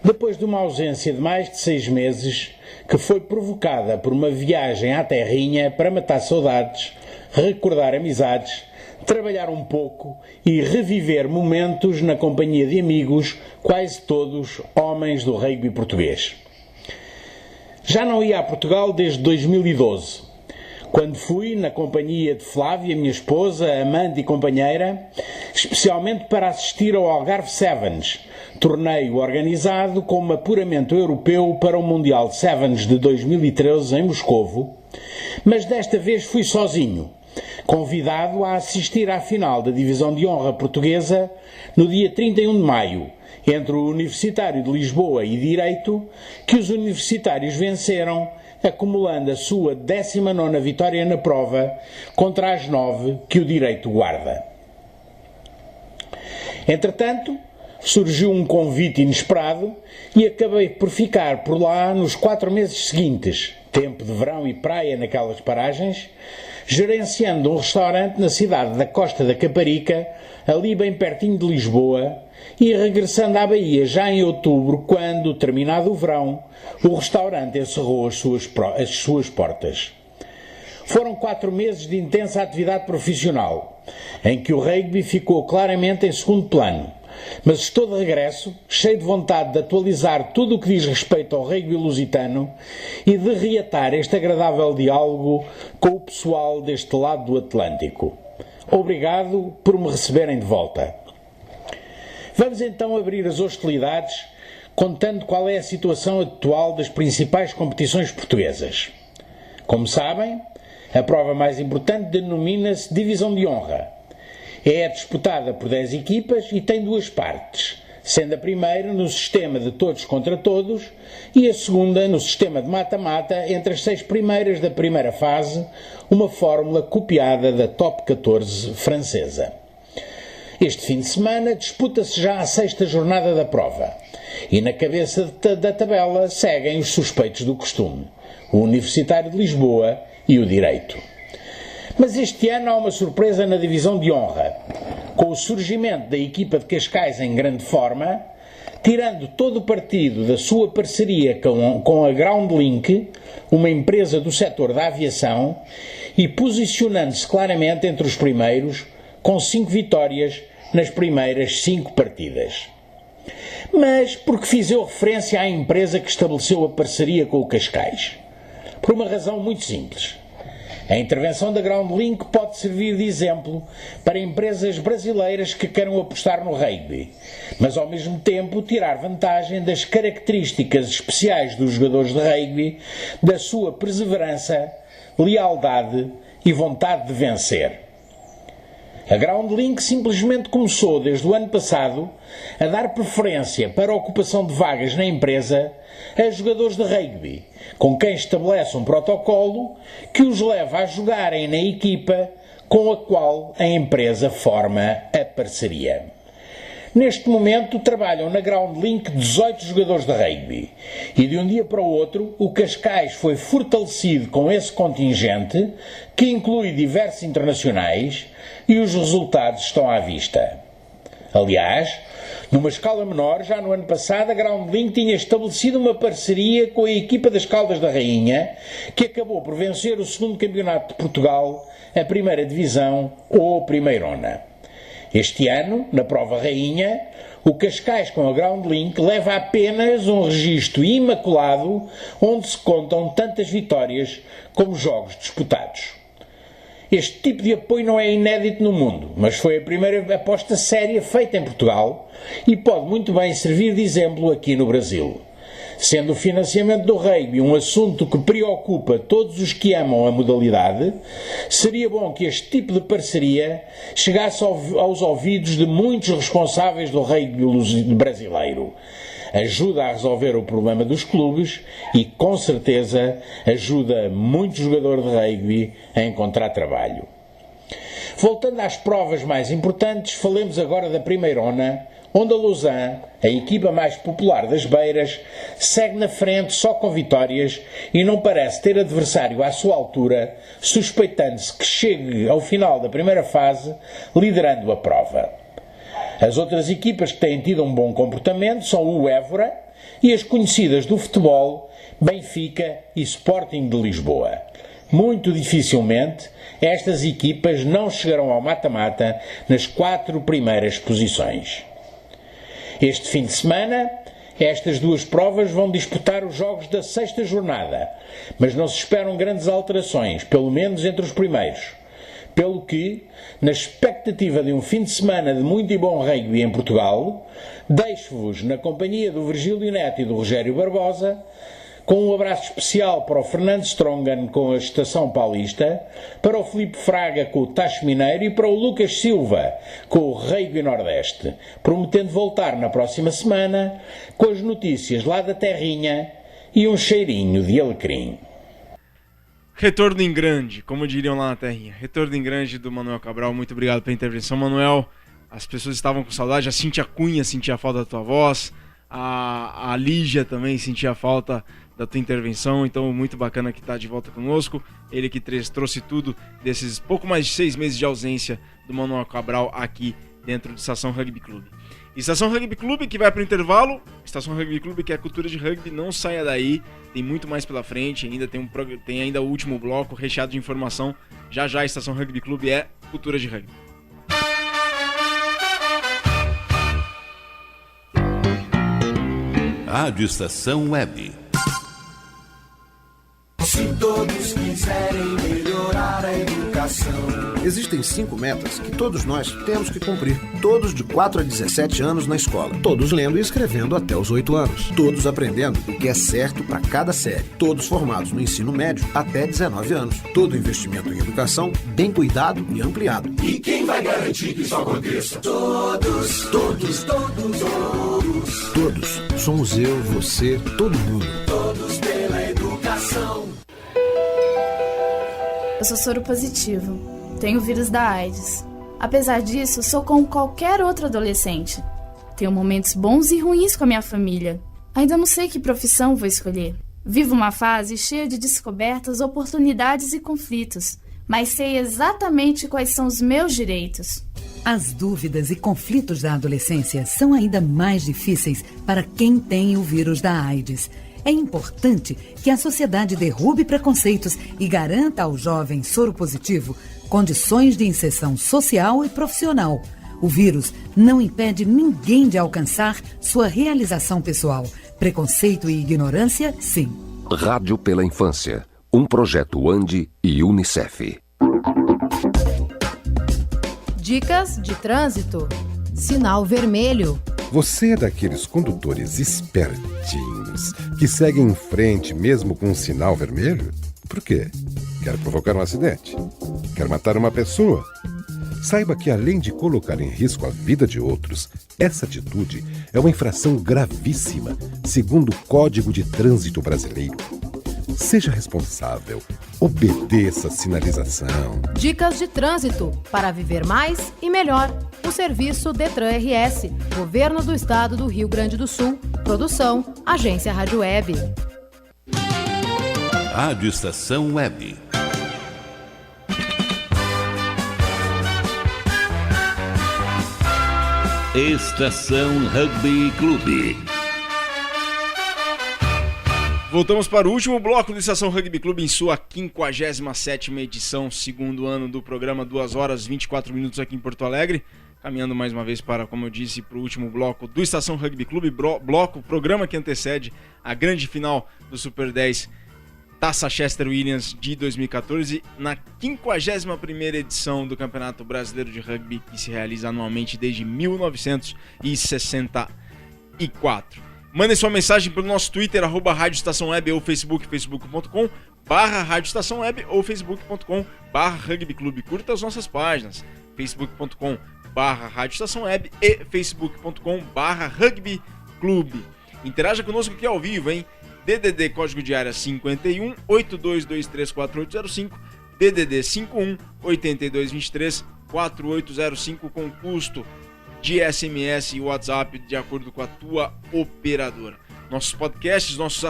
depois de uma ausência de mais de 6 meses, que foi provocada por uma viagem à terrinha para matar saudades, recordar amizades, trabalhar um pouco e reviver momentos na companhia de amigos, quase todos homens do rugby português. Já não ia a Portugal desde 2012, quando fui na companhia de Flávia, minha esposa, amante e companheira, especialmente para assistir ao Algarve Sevens, torneio organizado como apuramento europeu para o Mundial de Sevens de 2013 em Moscovo, mas desta vez fui sozinho, convidado a assistir à final da Divisão de Honra Portuguesa no dia 31 de maio, entre o Universitário de Lisboa e Direito, que os universitários venceram, acumulando a sua 19ª vitória na prova contra as 9 que o Direito guarda. Entretanto, surgiu um convite inesperado e acabei por ficar por lá nos 4 meses seguintes, tempo de verão e praia naquelas paragens, gerenciando um restaurante na cidade da Costa da Caparica, ali bem pertinho de Lisboa, e regressando à Bahia já em outubro, quando, terminado o verão, o restaurante encerrou as suas portas. Foram 4 meses de intensa atividade profissional, em que o rugby ficou claramente em segundo plano, mas estou de regresso, cheio de vontade de atualizar tudo o que diz respeito ao rugby lusitano e de reatar este agradável diálogo com o pessoal deste lado do Atlântico. Obrigado por me receberem de volta. Vamos então abrir as hostilidades, contando qual é a situação atual das principais competições portuguesas. Como sabem, a prova mais importante denomina-se Divisão de Honra. É disputada por 10 equipas e tem 2 partes, sendo a primeira no sistema de todos contra todos e a segunda no sistema de mata-mata entre as 6 primeiras da primeira fase, uma fórmula copiada da Top 14 francesa. Este fim de semana disputa-se já a 6ª jornada da prova e na cabeça da tabela seguem os suspeitos do costume, o Universitário de Lisboa e o Direito. Mas este ano há uma surpresa na Divisão de Honra, com o surgimento da equipa de Cascais em grande forma, tirando todo o partido da sua parceria com a Groundlink, uma empresa do setor da aviação, e posicionando-se claramente entre os primeiros, com 5 vitórias nas primeiras 5 partidas. Mas por que fiz eu referência à empresa que estabeleceu a parceria com o Cascais? Por uma razão muito simples. A intervenção da GroundLink pode servir de exemplo para empresas brasileiras que queiram apostar no rugby, mas ao mesmo tempo tirar vantagem das características especiais dos jogadores de rugby, da sua perseverança, lealdade e vontade de vencer. A GroundLink simplesmente começou desde o ano passado a dar preferência para a ocupação de vagas na empresa a jogadores de rugby, com quem estabelece um protocolo que os leva a jogarem na equipa com a qual a empresa forma a parceria. Neste momento trabalham na GroundLink 18 jogadores de rugby e de um dia para o outro o Cascais foi fortalecido com esse contingente, que inclui diversos internacionais, e os resultados estão à vista. Aliás, numa escala menor, já no ano passado a GroundLink tinha estabelecido uma parceria com a equipa das Caldas da Rainha, que acabou por vencer o 2º Campeonato de Portugal, a 1ª Divisão ou a Primeirona. Este ano, na prova Rainha, o Cascais com a GroundLink leva apenas um registro imaculado, onde se contam tantas vitórias como jogos disputados. Este tipo de apoio não é inédito no mundo, mas foi a primeira aposta séria feita em Portugal e pode muito bem servir de exemplo aqui no Brasil. Sendo o financiamento do rugby um assunto que preocupa todos os que amam a modalidade, seria bom que este tipo de parceria chegasse aos ouvidos de muitos responsáveis do rugby brasileiro. Ajuda a resolver o problema dos clubes e, com certeza, ajuda muito jogador de rugby a encontrar trabalho. Voltando às provas mais importantes, falemos agora da Primeirona, onde a Lausanne, a equipa mais popular das beiras, segue na frente só com vitórias e não parece ter adversário à sua altura, suspeitando-se que chegue ao final da primeira fase liderando a prova. As outras equipas que têm tido um bom comportamento são o Évora e as conhecidas do futebol, Benfica e Sporting de Lisboa. Muito dificilmente estas equipas não chegarão ao mata-mata nas 4 primeiras posições. Este fim de semana, estas duas provas vão disputar os jogos da 6ª jornada, mas não se esperam grandes alterações, pelo menos entre os primeiros. Pelo que, na expectativa de um fim de semana de muito e bom rugby em Portugal, deixo-vos na companhia do Virgílio Neto e do Rogério Barbosa, com um abraço especial para o Fernando Strongan com a Estação Paulista, para o Filipe Fraga com o Tacho Mineiro e para o Lucas Silva com o Rugby Nordeste, prometendo voltar na próxima semana com as notícias lá da terrinha e um cheirinho de alecrim. Retorno em grande, como diriam lá na terrinha. Retorno em grande do Manuel Cabral. Muito obrigado pela intervenção, Manuel. As pessoas estavam com saudade. A Cíntia Cunha sentia falta da tua voz. A Lígia também sentia falta da tua intervenção. Então, muito bacana que está de volta conosco. Ele que trouxe tudo desses pouco mais de 6 meses de ausência do Manuel Cabral aqui dentro do Estação Rugby Clube. Estação Rugby Clube que vai para o intervalo. Estação Rugby Clube que é a cultura de rugby. Não saia daí. Tem muito mais pela frente. Ainda tem ainda o último bloco recheado de informação. Já já a Estação Rugby Clube é cultura de rugby. Rádio Estação Web. Se todos quiserem melhorar a educação. Existem 5 metas que todos nós temos que cumprir. Todos de 4 a 17 anos na escola. Todos lendo e escrevendo até os 8 anos. Todos aprendendo o que é certo para cada série. Todos formados no ensino médio até 19 anos. Todo investimento em educação bem cuidado e ampliado. E quem vai garantir que isso aconteça? Todos, todos, todos, todos. Todos. Somos eu, você, todo mundo. Todos pela educação. Eu sou soro positivo. Tenho o vírus da AIDS. Apesar disso, sou como qualquer outro adolescente. Tenho momentos bons e ruins com a minha família. Ainda não sei que profissão vou escolher. Vivo uma fase cheia de descobertas, oportunidades e conflitos, mas sei exatamente quais são os meus direitos. As dúvidas e conflitos da adolescência são ainda mais difíceis para quem tem o vírus da AIDS. É importante que a sociedade derrube preconceitos e garanta ao jovem soropositivo condições de inserção social e profissional. O vírus não impede ninguém de alcançar sua realização pessoal. Preconceito e ignorância, sim. Rádio pela Infância. um projeto ANDI e Unicef. Dicas de trânsito. Sinal vermelho. Você é daqueles condutores espertinhos que seguem em frente mesmo com um sinal vermelho? Por quê? Quer provocar um acidente? Quer matar uma pessoa? Saiba que, além de colocar em risco a vida de outros, essa atitude é uma infração gravíssima, segundo o Código de Trânsito Brasileiro. Seja responsável. Obedeça a sinalização. Dicas de trânsito para viver mais e melhor. O serviço Detran RS, Governo do Estado do Rio Grande do Sul. Produção, Agência Rádio Web. Rádio Estação Web. Estação Rugby Clube. Voltamos para o último bloco do Estação Rugby Clube em sua 57ª edição, segundo ano do programa, 2 horas 24 minutos aqui em Porto Alegre. Caminhando mais uma vez para, como eu disse, para o último bloco do Estação Rugby Clube, programa que antecede a grande final do Super 10 Taça Chester Williams de 2014, na 51ª edição do Campeonato Brasileiro de Rugby, que se realiza anualmente desde 1964. Mandem sua mensagem pelo nosso Twitter, @Rádio Estação Web, ou Facebook, facebook.com/Rádio Estação Web, ou facebook.com/Rugby Clube. Curta as nossas páginas, facebook.com/Rádio Estação Web e facebook.com/Rugby Clube. Interaja conosco aqui ao vivo, hein? DDD código de área 51 8223 4805, DDD 51 8223 4805, com custo de SMS e WhatsApp de acordo com a tua operadora. Nossos podcasts, nosso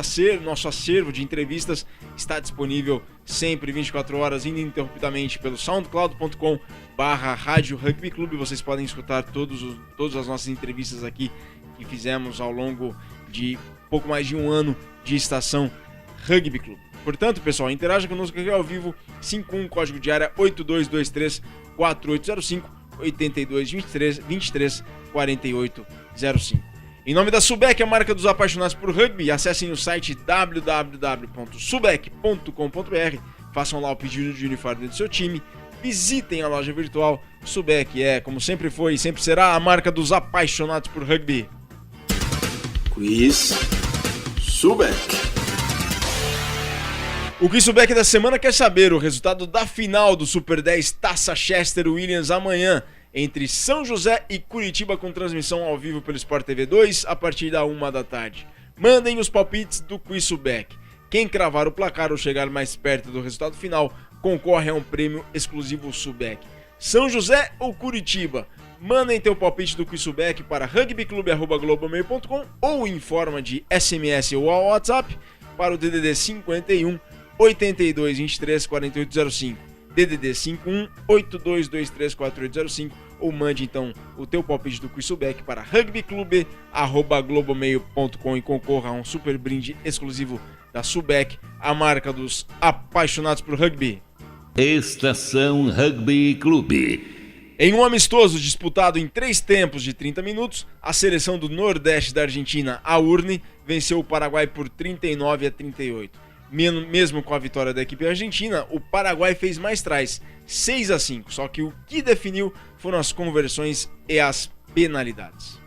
acervo de entrevistas está disponível sempre 24 horas ininterruptamente pelo soundcloud.com/Rádio Rugby Clube. Vocês podem escutar todas as nossas entrevistas aqui que fizemos ao longo de pouco mais de um ano de Estação Rugby Clube. Portanto, pessoal, interaja conosco aqui ao vivo, 51 código de área 8223 4805, 8223 4805. Em nome da Subec, a marca dos apaixonados por rugby, acessem o site www.subec.com.br, façam lá o pedido de uniforme do seu time, visitem a loja virtual. Subec é, como sempre foi e sempre será, a marca dos apaixonados por rugby. Quiz Subec. O Quiz Subec da semana quer saber o resultado da final do Super 10 Taça Chester Williams amanhã, entre São José e Curitiba, com transmissão ao vivo pelo Sport TV 2 a partir da 1 da tarde. Mandem os palpites do Quiz Subec. Quem cravar o placar ou chegar mais perto do resultado final concorre a um prêmio exclusivo Subec. São José ou Curitiba? Mandem teu palpite do Quiz Subec para rugbyclube@globomail.com ou em forma de SMS ou WhatsApp para o DDD 51 8223 4805, DDD 51 8223 4805, ou mande então o teu palpite do Quiz Subec para rugbyclube@globomail.com e concorra a um super brinde exclusivo da Subec, a marca dos apaixonados por rugby. Estação Rugby Clube. Em um amistoso disputado em 3 tempos de 30 minutos, a seleção do Nordeste da Argentina, a URNE, venceu o Paraguai por 39-38. Mesmo com a vitória da equipe argentina, o Paraguai fez mais trás, 6-5, só que o que definiu foram as conversões e as penalidades.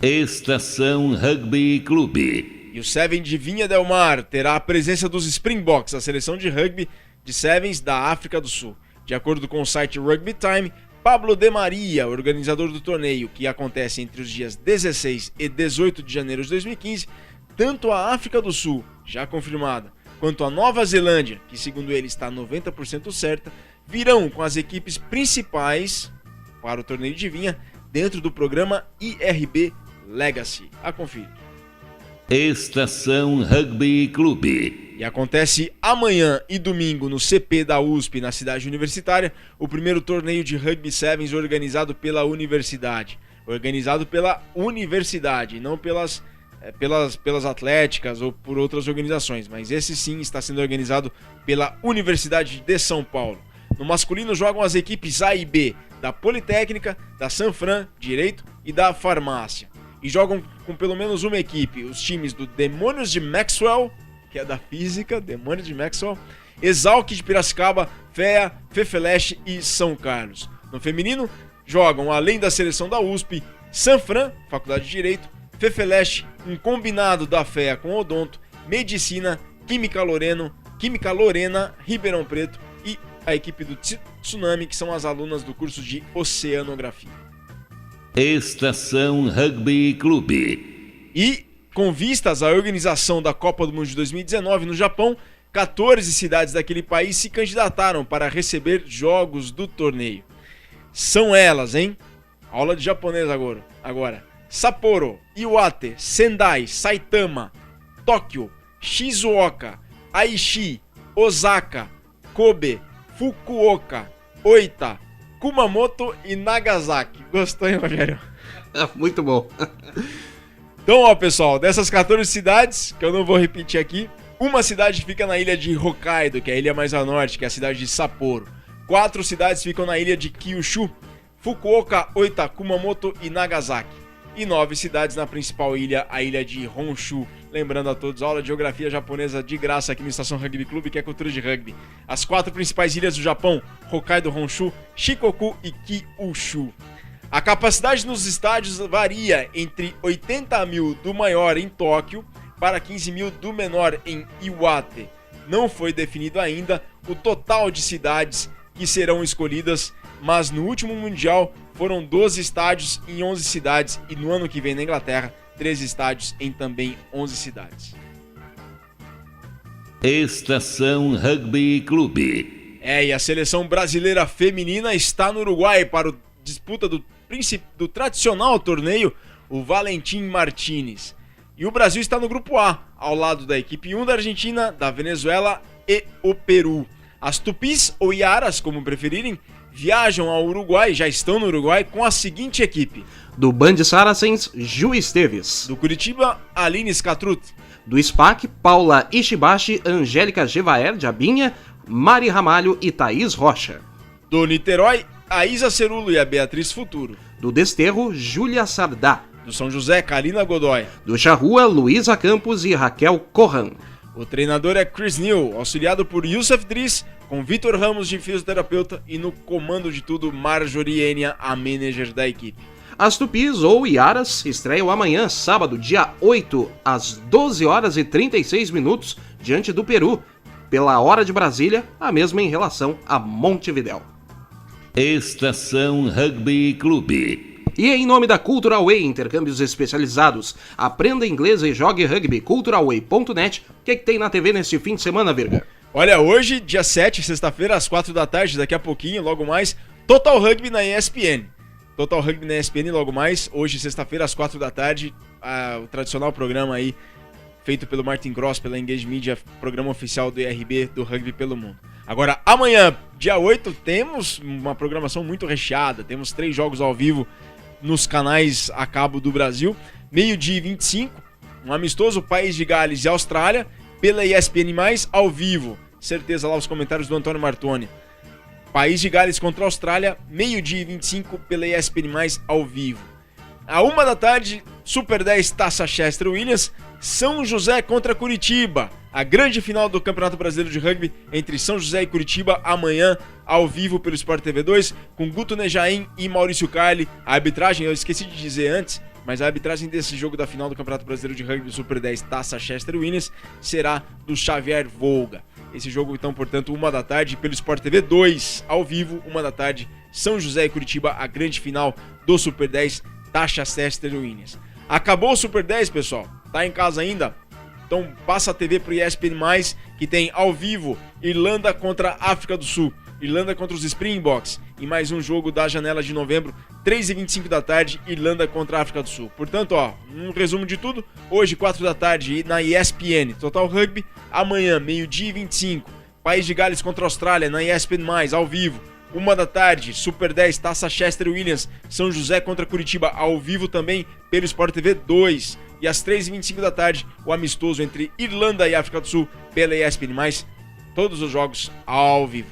Estação Rugby Clube. E o Seven de Vinha Del Mar terá a presença dos Springboks, a seleção de rugby de Sevens da África do Sul. De acordo com o site Rugby Time, Pablo de Maria, organizador do torneio, que acontece entre os dias 16 e 18 de janeiro de 2015, tanto a África do Sul, já confirmada, quanto a Nova Zelândia, que segundo ele está 90% certa, virão com as equipes principais para o torneio de vinha dentro do programa IRB Legacy. A conferir. Estação Rugby Clube. E acontece amanhã e domingo no CP da USP, na cidade universitária, o primeiro torneio de Rugby Sevens organizado pela universidade. Organizado pela universidade, não pelas atléticas ou por outras organizações, mas esse sim está sendo organizado pela Universidade de São Paulo. No masculino jogam as equipes A e B da Politécnica, da Sanfran, Direito e da Farmácia. E jogam com pelo menos uma equipe, os times do Demônios de Maxwell, que é da Física, Demônio de Maxwell, Exalc de Piracicaba, FEA, Fefeleste e São Carlos. No feminino, jogam, além da seleção da USP, Sanfran, Faculdade de Direito, Fefeleste, um combinado da FEA com Odonto, Medicina, Química Lorena, Ribeirão Preto e a equipe do Tsunami, que são as alunas do curso de Oceanografia. Estação Rugby Clube. E, com vistas à organização da Copa do Mundo de 2019 no Japão, 14 cidades daquele país se candidataram para receber jogos do torneio. São elas, hein? Aula de japonês agora. Sapporo, Iwate, Sendai, Saitama, Tóquio, Shizuoka, Aichi, Osaka, Kobe, Fukuoka, Oita, Kumamoto e Nagasaki. Gostou, hein, Rogério? Muito bom. Então, ó, pessoal, dessas 14 cidades, que eu não vou repetir aqui, uma cidade fica na ilha de Hokkaido, que é a ilha mais a norte, que é a cidade de Sapporo. 4 cidades ficam na ilha de Kyushu, Fukuoka, Oita, Kumamoto e Nagasaki. E 9 cidades na principal ilha, a ilha de Honshu. Lembrando a todos, aula de geografia japonesa de graça aqui no Estação Rugby Clube, que é cultura de rugby. As 4 principais ilhas do Japão, Hokkaido, Honshu, Shikoku e Kyushu. A capacidade nos estádios varia entre 80 mil do maior em Tóquio para 15 mil do menor em Iwate. Não foi definido ainda o total de cidades que serão escolhidas, mas no último Mundial foram 12 estádios em 11 cidades e no ano que vem na Inglaterra, 13 estádios em também 11 cidades. Estação Rugby Clube. E a seleção brasileira feminina está no Uruguai para a disputa do tradicional torneio, o Valentim Martínez. E o Brasil está no grupo A, ao lado da equipe 1 da Argentina, da Venezuela e o Peru. As Tupis, ou Iaras, como preferirem, viajam ao Uruguai, já estão no Uruguai, com a seguinte equipe. Do Band Saracens, Ju Esteves. Do Curitiba, Aline Scatrut. Do SPAC, Paula Ishibashi, Angélica Gevaer de Abinha, Mari Ramalho e Thaís Rocha. Do Niterói, a Isa Cerulo e a Beatriz Futuro. Do Desterro, Júlia Sardá. Do São José, Karina Godoy. Do Charrua, Luísa Campos e Raquel Corran. O treinador é Chris Neal, auxiliado por Youssef Driss, com Vitor Ramos de fisioterapeuta e no comando de tudo Marjorie Enia, a manager da equipe. As Tupis ou Iaras estreiam amanhã, sábado, dia 8, às 12 horas e 36 minutos, diante do Peru, pela hora de Brasília, a mesma em relação a Montevidéu. Estação Rugby Clube. E em nome da Cultural Way, intercâmbios especializados, aprenda inglês e jogue rugby, culturalway.net. O que tem na TV neste fim de semana, Virga? Olha, hoje, dia 7, sexta-feira, às 4 da tarde, daqui a pouquinho, logo mais, Total Rugby na ESPN. Total Rugby na ESPN, logo mais, hoje, sexta-feira, às 4 da tarde, o tradicional programa aí, feito pelo Martin Cross, pela Engage Media, programa oficial do IRB, do Rugby pelo Mundo. Agora, amanhã, dia 8, temos uma programação muito recheada, temos 3 jogos ao vivo nos canais a cabo do Brasil. Meio-dia e 25, um amistoso País de Gales e Austrália, pela ESPN+, ao vivo. Certeza lá os comentários do Antônio Martoni. País de Gales contra a Austrália, meio-dia e 25, pela ESPN+, ao vivo. À 1 da tarde, Super 10 Taça Chester Williams, São José contra Curitiba. A grande final do Campeonato Brasileiro de Rugby entre São José e Curitiba, amanhã, ao vivo pelo Sport TV 2, com Guto Nejaim e Maurício Carli. A arbitragem, eu esqueci de dizer antes, mas a arbitragem desse jogo da final do Campeonato Brasileiro de Rugby Super 10 Taça Chester Williams será do Xavier Volga. Esse jogo, então, portanto, 1 da tarde pelo Sport TV 2, ao vivo, 1 da tarde, São José e Curitiba, a grande final do Super 10 Taça Chester Williams. Acabou o Super 10, pessoal? Tá em casa ainda? Então passa a TV pro ESPN+, que tem ao vivo Irlanda contra África do Sul, Irlanda contra os Springboks e mais um jogo da janela de novembro, 3h25 da tarde, Irlanda contra África do Sul. Portanto, ó, um resumo de tudo, hoje 4 da tarde na ESPN, Total Rugby, amanhã meio-dia e 25, País de Gales contra a Austrália na ESPN+, ao vivo, 1 da tarde, Super 10, Taça Chester Williams, São José contra Curitiba, ao vivo também pelo Sport TV 2. E às 3h25 da tarde, o amistoso entre Irlanda e África do Sul pela ESPN+, todos os jogos ao vivo.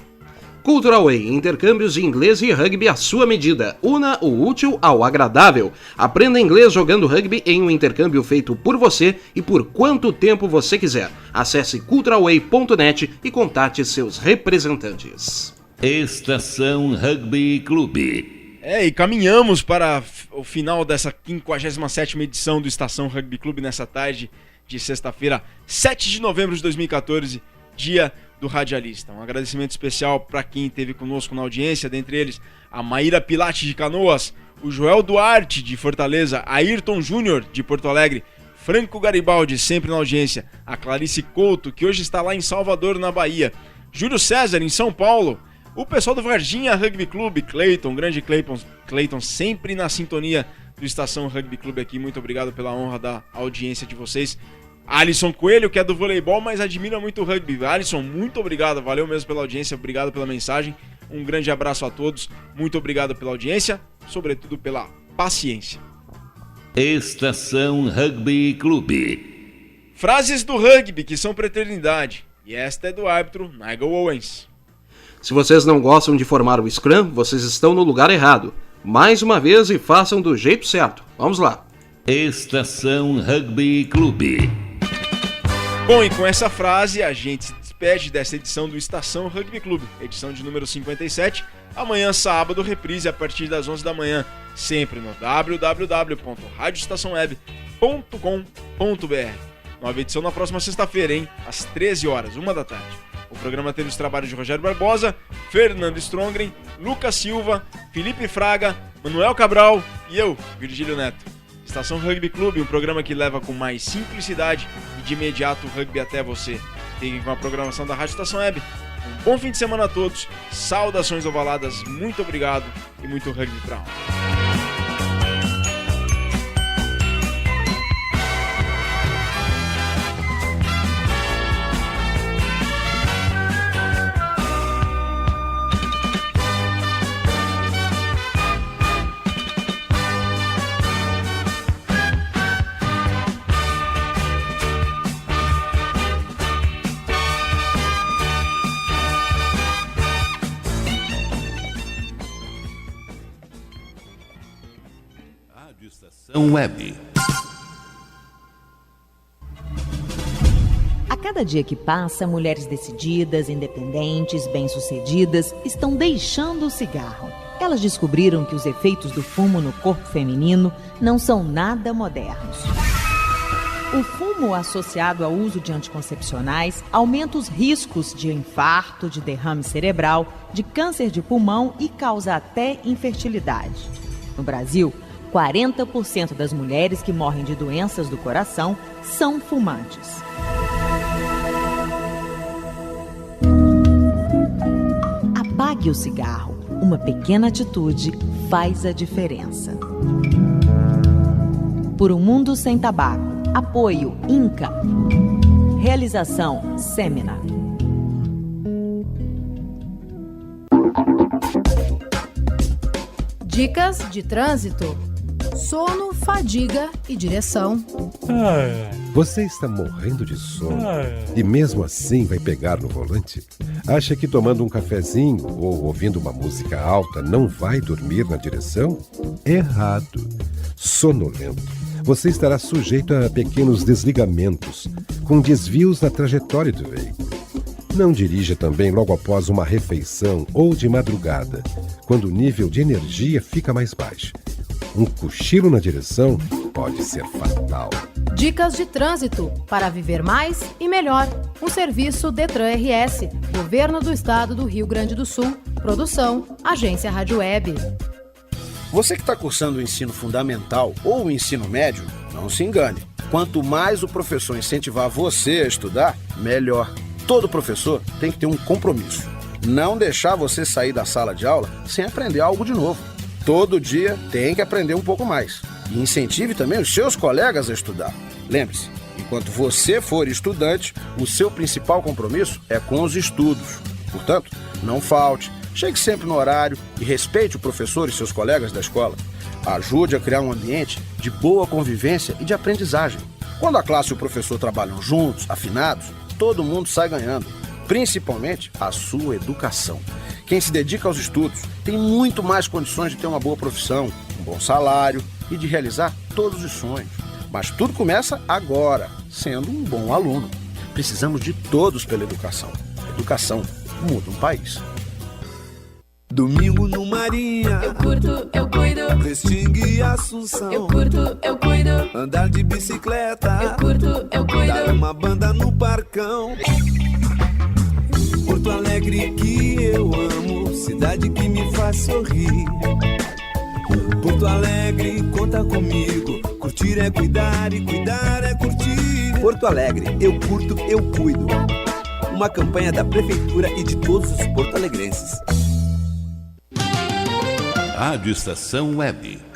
Cultural Way, intercâmbios de inglês e rugby à sua medida. Una o útil ao agradável. Aprenda inglês jogando rugby em um intercâmbio feito por você e por quanto tempo você quiser. Acesse culturalway.net e contate seus representantes. Estação Rugby Clube. E caminhamos para o final dessa 57ª edição do Estação Rugby Clube nessa tarde de sexta-feira, 7 de novembro de 2014, dia do Radialista. Um agradecimento especial para quem esteve conosco na audiência, dentre eles a Maíra Pilate de Canoas, o Joel Duarte de Fortaleza, Ayrton Júnior de Porto Alegre, Franco Garibaldi, sempre na audiência, a Clarice Couto, que hoje está lá em Salvador, na Bahia, Júlio César, em São Paulo, o pessoal do Varginha Rugby Clube, Cleiton, grande Cleiton, sempre na sintonia do Estação Rugby Clube aqui. Muito obrigado pela honra da audiência de vocês. Alisson Coelho, que é do voleibol, mas admira muito o rugby. Alisson, muito obrigado, valeu mesmo pela audiência, obrigado pela mensagem. Um grande abraço a todos, muito obrigado pela audiência, sobretudo pela paciência. Estação Rugby Clube. Frases do rugby que são pra eternidade. E esta é do árbitro Nigel Owens. Se vocês não gostam de formar o Scrum, vocês estão no lugar errado. Mais uma vez e façam do jeito certo. Vamos lá. Estação Rugby Clube. Bom, e com essa frase a gente se despede dessa edição do Estação Rugby Clube, edição de número 57. Amanhã, sábado, reprise a partir das 11 da manhã, sempre no www.radioestaçãoweb.com.br. Nova edição na próxima sexta-feira, hein? Às 13 horas, 1 da tarde. O programa teve os trabalhos de Rogério Barbosa, Fernando Strongren, Lucas Silva, Felipe Fraga, Manuel Cabral e eu, Virgílio Neto. Estação Rugby Clube, um programa que leva com mais simplicidade e de imediato o rugby até você. Fiquem com a programação da Rádio Estação Web. Um bom fim de semana a todos, saudações ovaladas, muito obrigado e muito rugby pra alma. Web. A cada dia que passa, mulheres decididas, independentes, bem-sucedidas estão deixando o cigarro. Elas descobriram que os efeitos do fumo no corpo feminino não são nada modernos. O fumo associado ao uso de anticoncepcionais aumenta os riscos de infarto, de derrame cerebral, de câncer de pulmão e causa até infertilidade. No Brasil, 40% das mulheres que morrem de doenças do coração são fumantes. Apague o cigarro. Uma pequena atitude faz a diferença. Por um mundo sem tabaco. Apoio INCA. Realização Seminar. Dicas de trânsito. Sono, fadiga e direção. Você está morrendo de sono e mesmo assim vai pegar no volante? Acha que tomando um cafezinho ou ouvindo uma música alta não vai dormir na direção? Errado. Sonolento. Você estará sujeito a pequenos desligamentos, com desvios na trajetória do veículo. Não dirija também logo após uma refeição ou de madrugada, quando o nível de energia fica mais baixo. Um cochilo na direção pode ser fatal. Dicas de trânsito para viver mais e melhor. Um serviço Detran RS, Governo do Estado do Rio Grande do Sul. Produção, Agência Rádio Web. Você que está cursando o ensino fundamental ou o ensino médio, não se engane. Quanto mais o professor incentivar você a estudar, melhor. Todo professor tem que ter um compromisso. Não deixar você sair da sala de aula sem aprender algo de novo. Todo dia tem que aprender um pouco mais. E incentive também os seus colegas a estudar. Lembre-se, enquanto você for estudante, o seu principal compromisso é com os estudos. Portanto, não falte, chegue sempre no horário e respeite o professor e seus colegas da escola. Ajude a criar um ambiente de boa convivência e de aprendizagem. Quando a classe e o professor trabalham juntos, afinados, todo mundo sai ganhando. principalmente a sua educação. Quem se dedica aos estudos tem muito mais condições de ter uma boa profissão, um bom salário e de realizar todos os sonhos. Mas tudo começa agora, sendo um bom aluno. Precisamos de todos pela educação. Educação muda um país. Domingo no Marinha, eu curto, eu cuido. Restinga e Assunção, eu curto, eu cuido. Andar de bicicleta, eu curto, eu cuido. Dar uma banda no Parcão. Porto Alegre que eu amo, cidade que me faz sorrir. Porto Alegre, conta comigo. Curtir é cuidar e cuidar é curtir. Porto Alegre, eu curto, eu cuido. Uma campanha da Prefeitura e de todos os porto-alegrenses. Rádio Estação Web.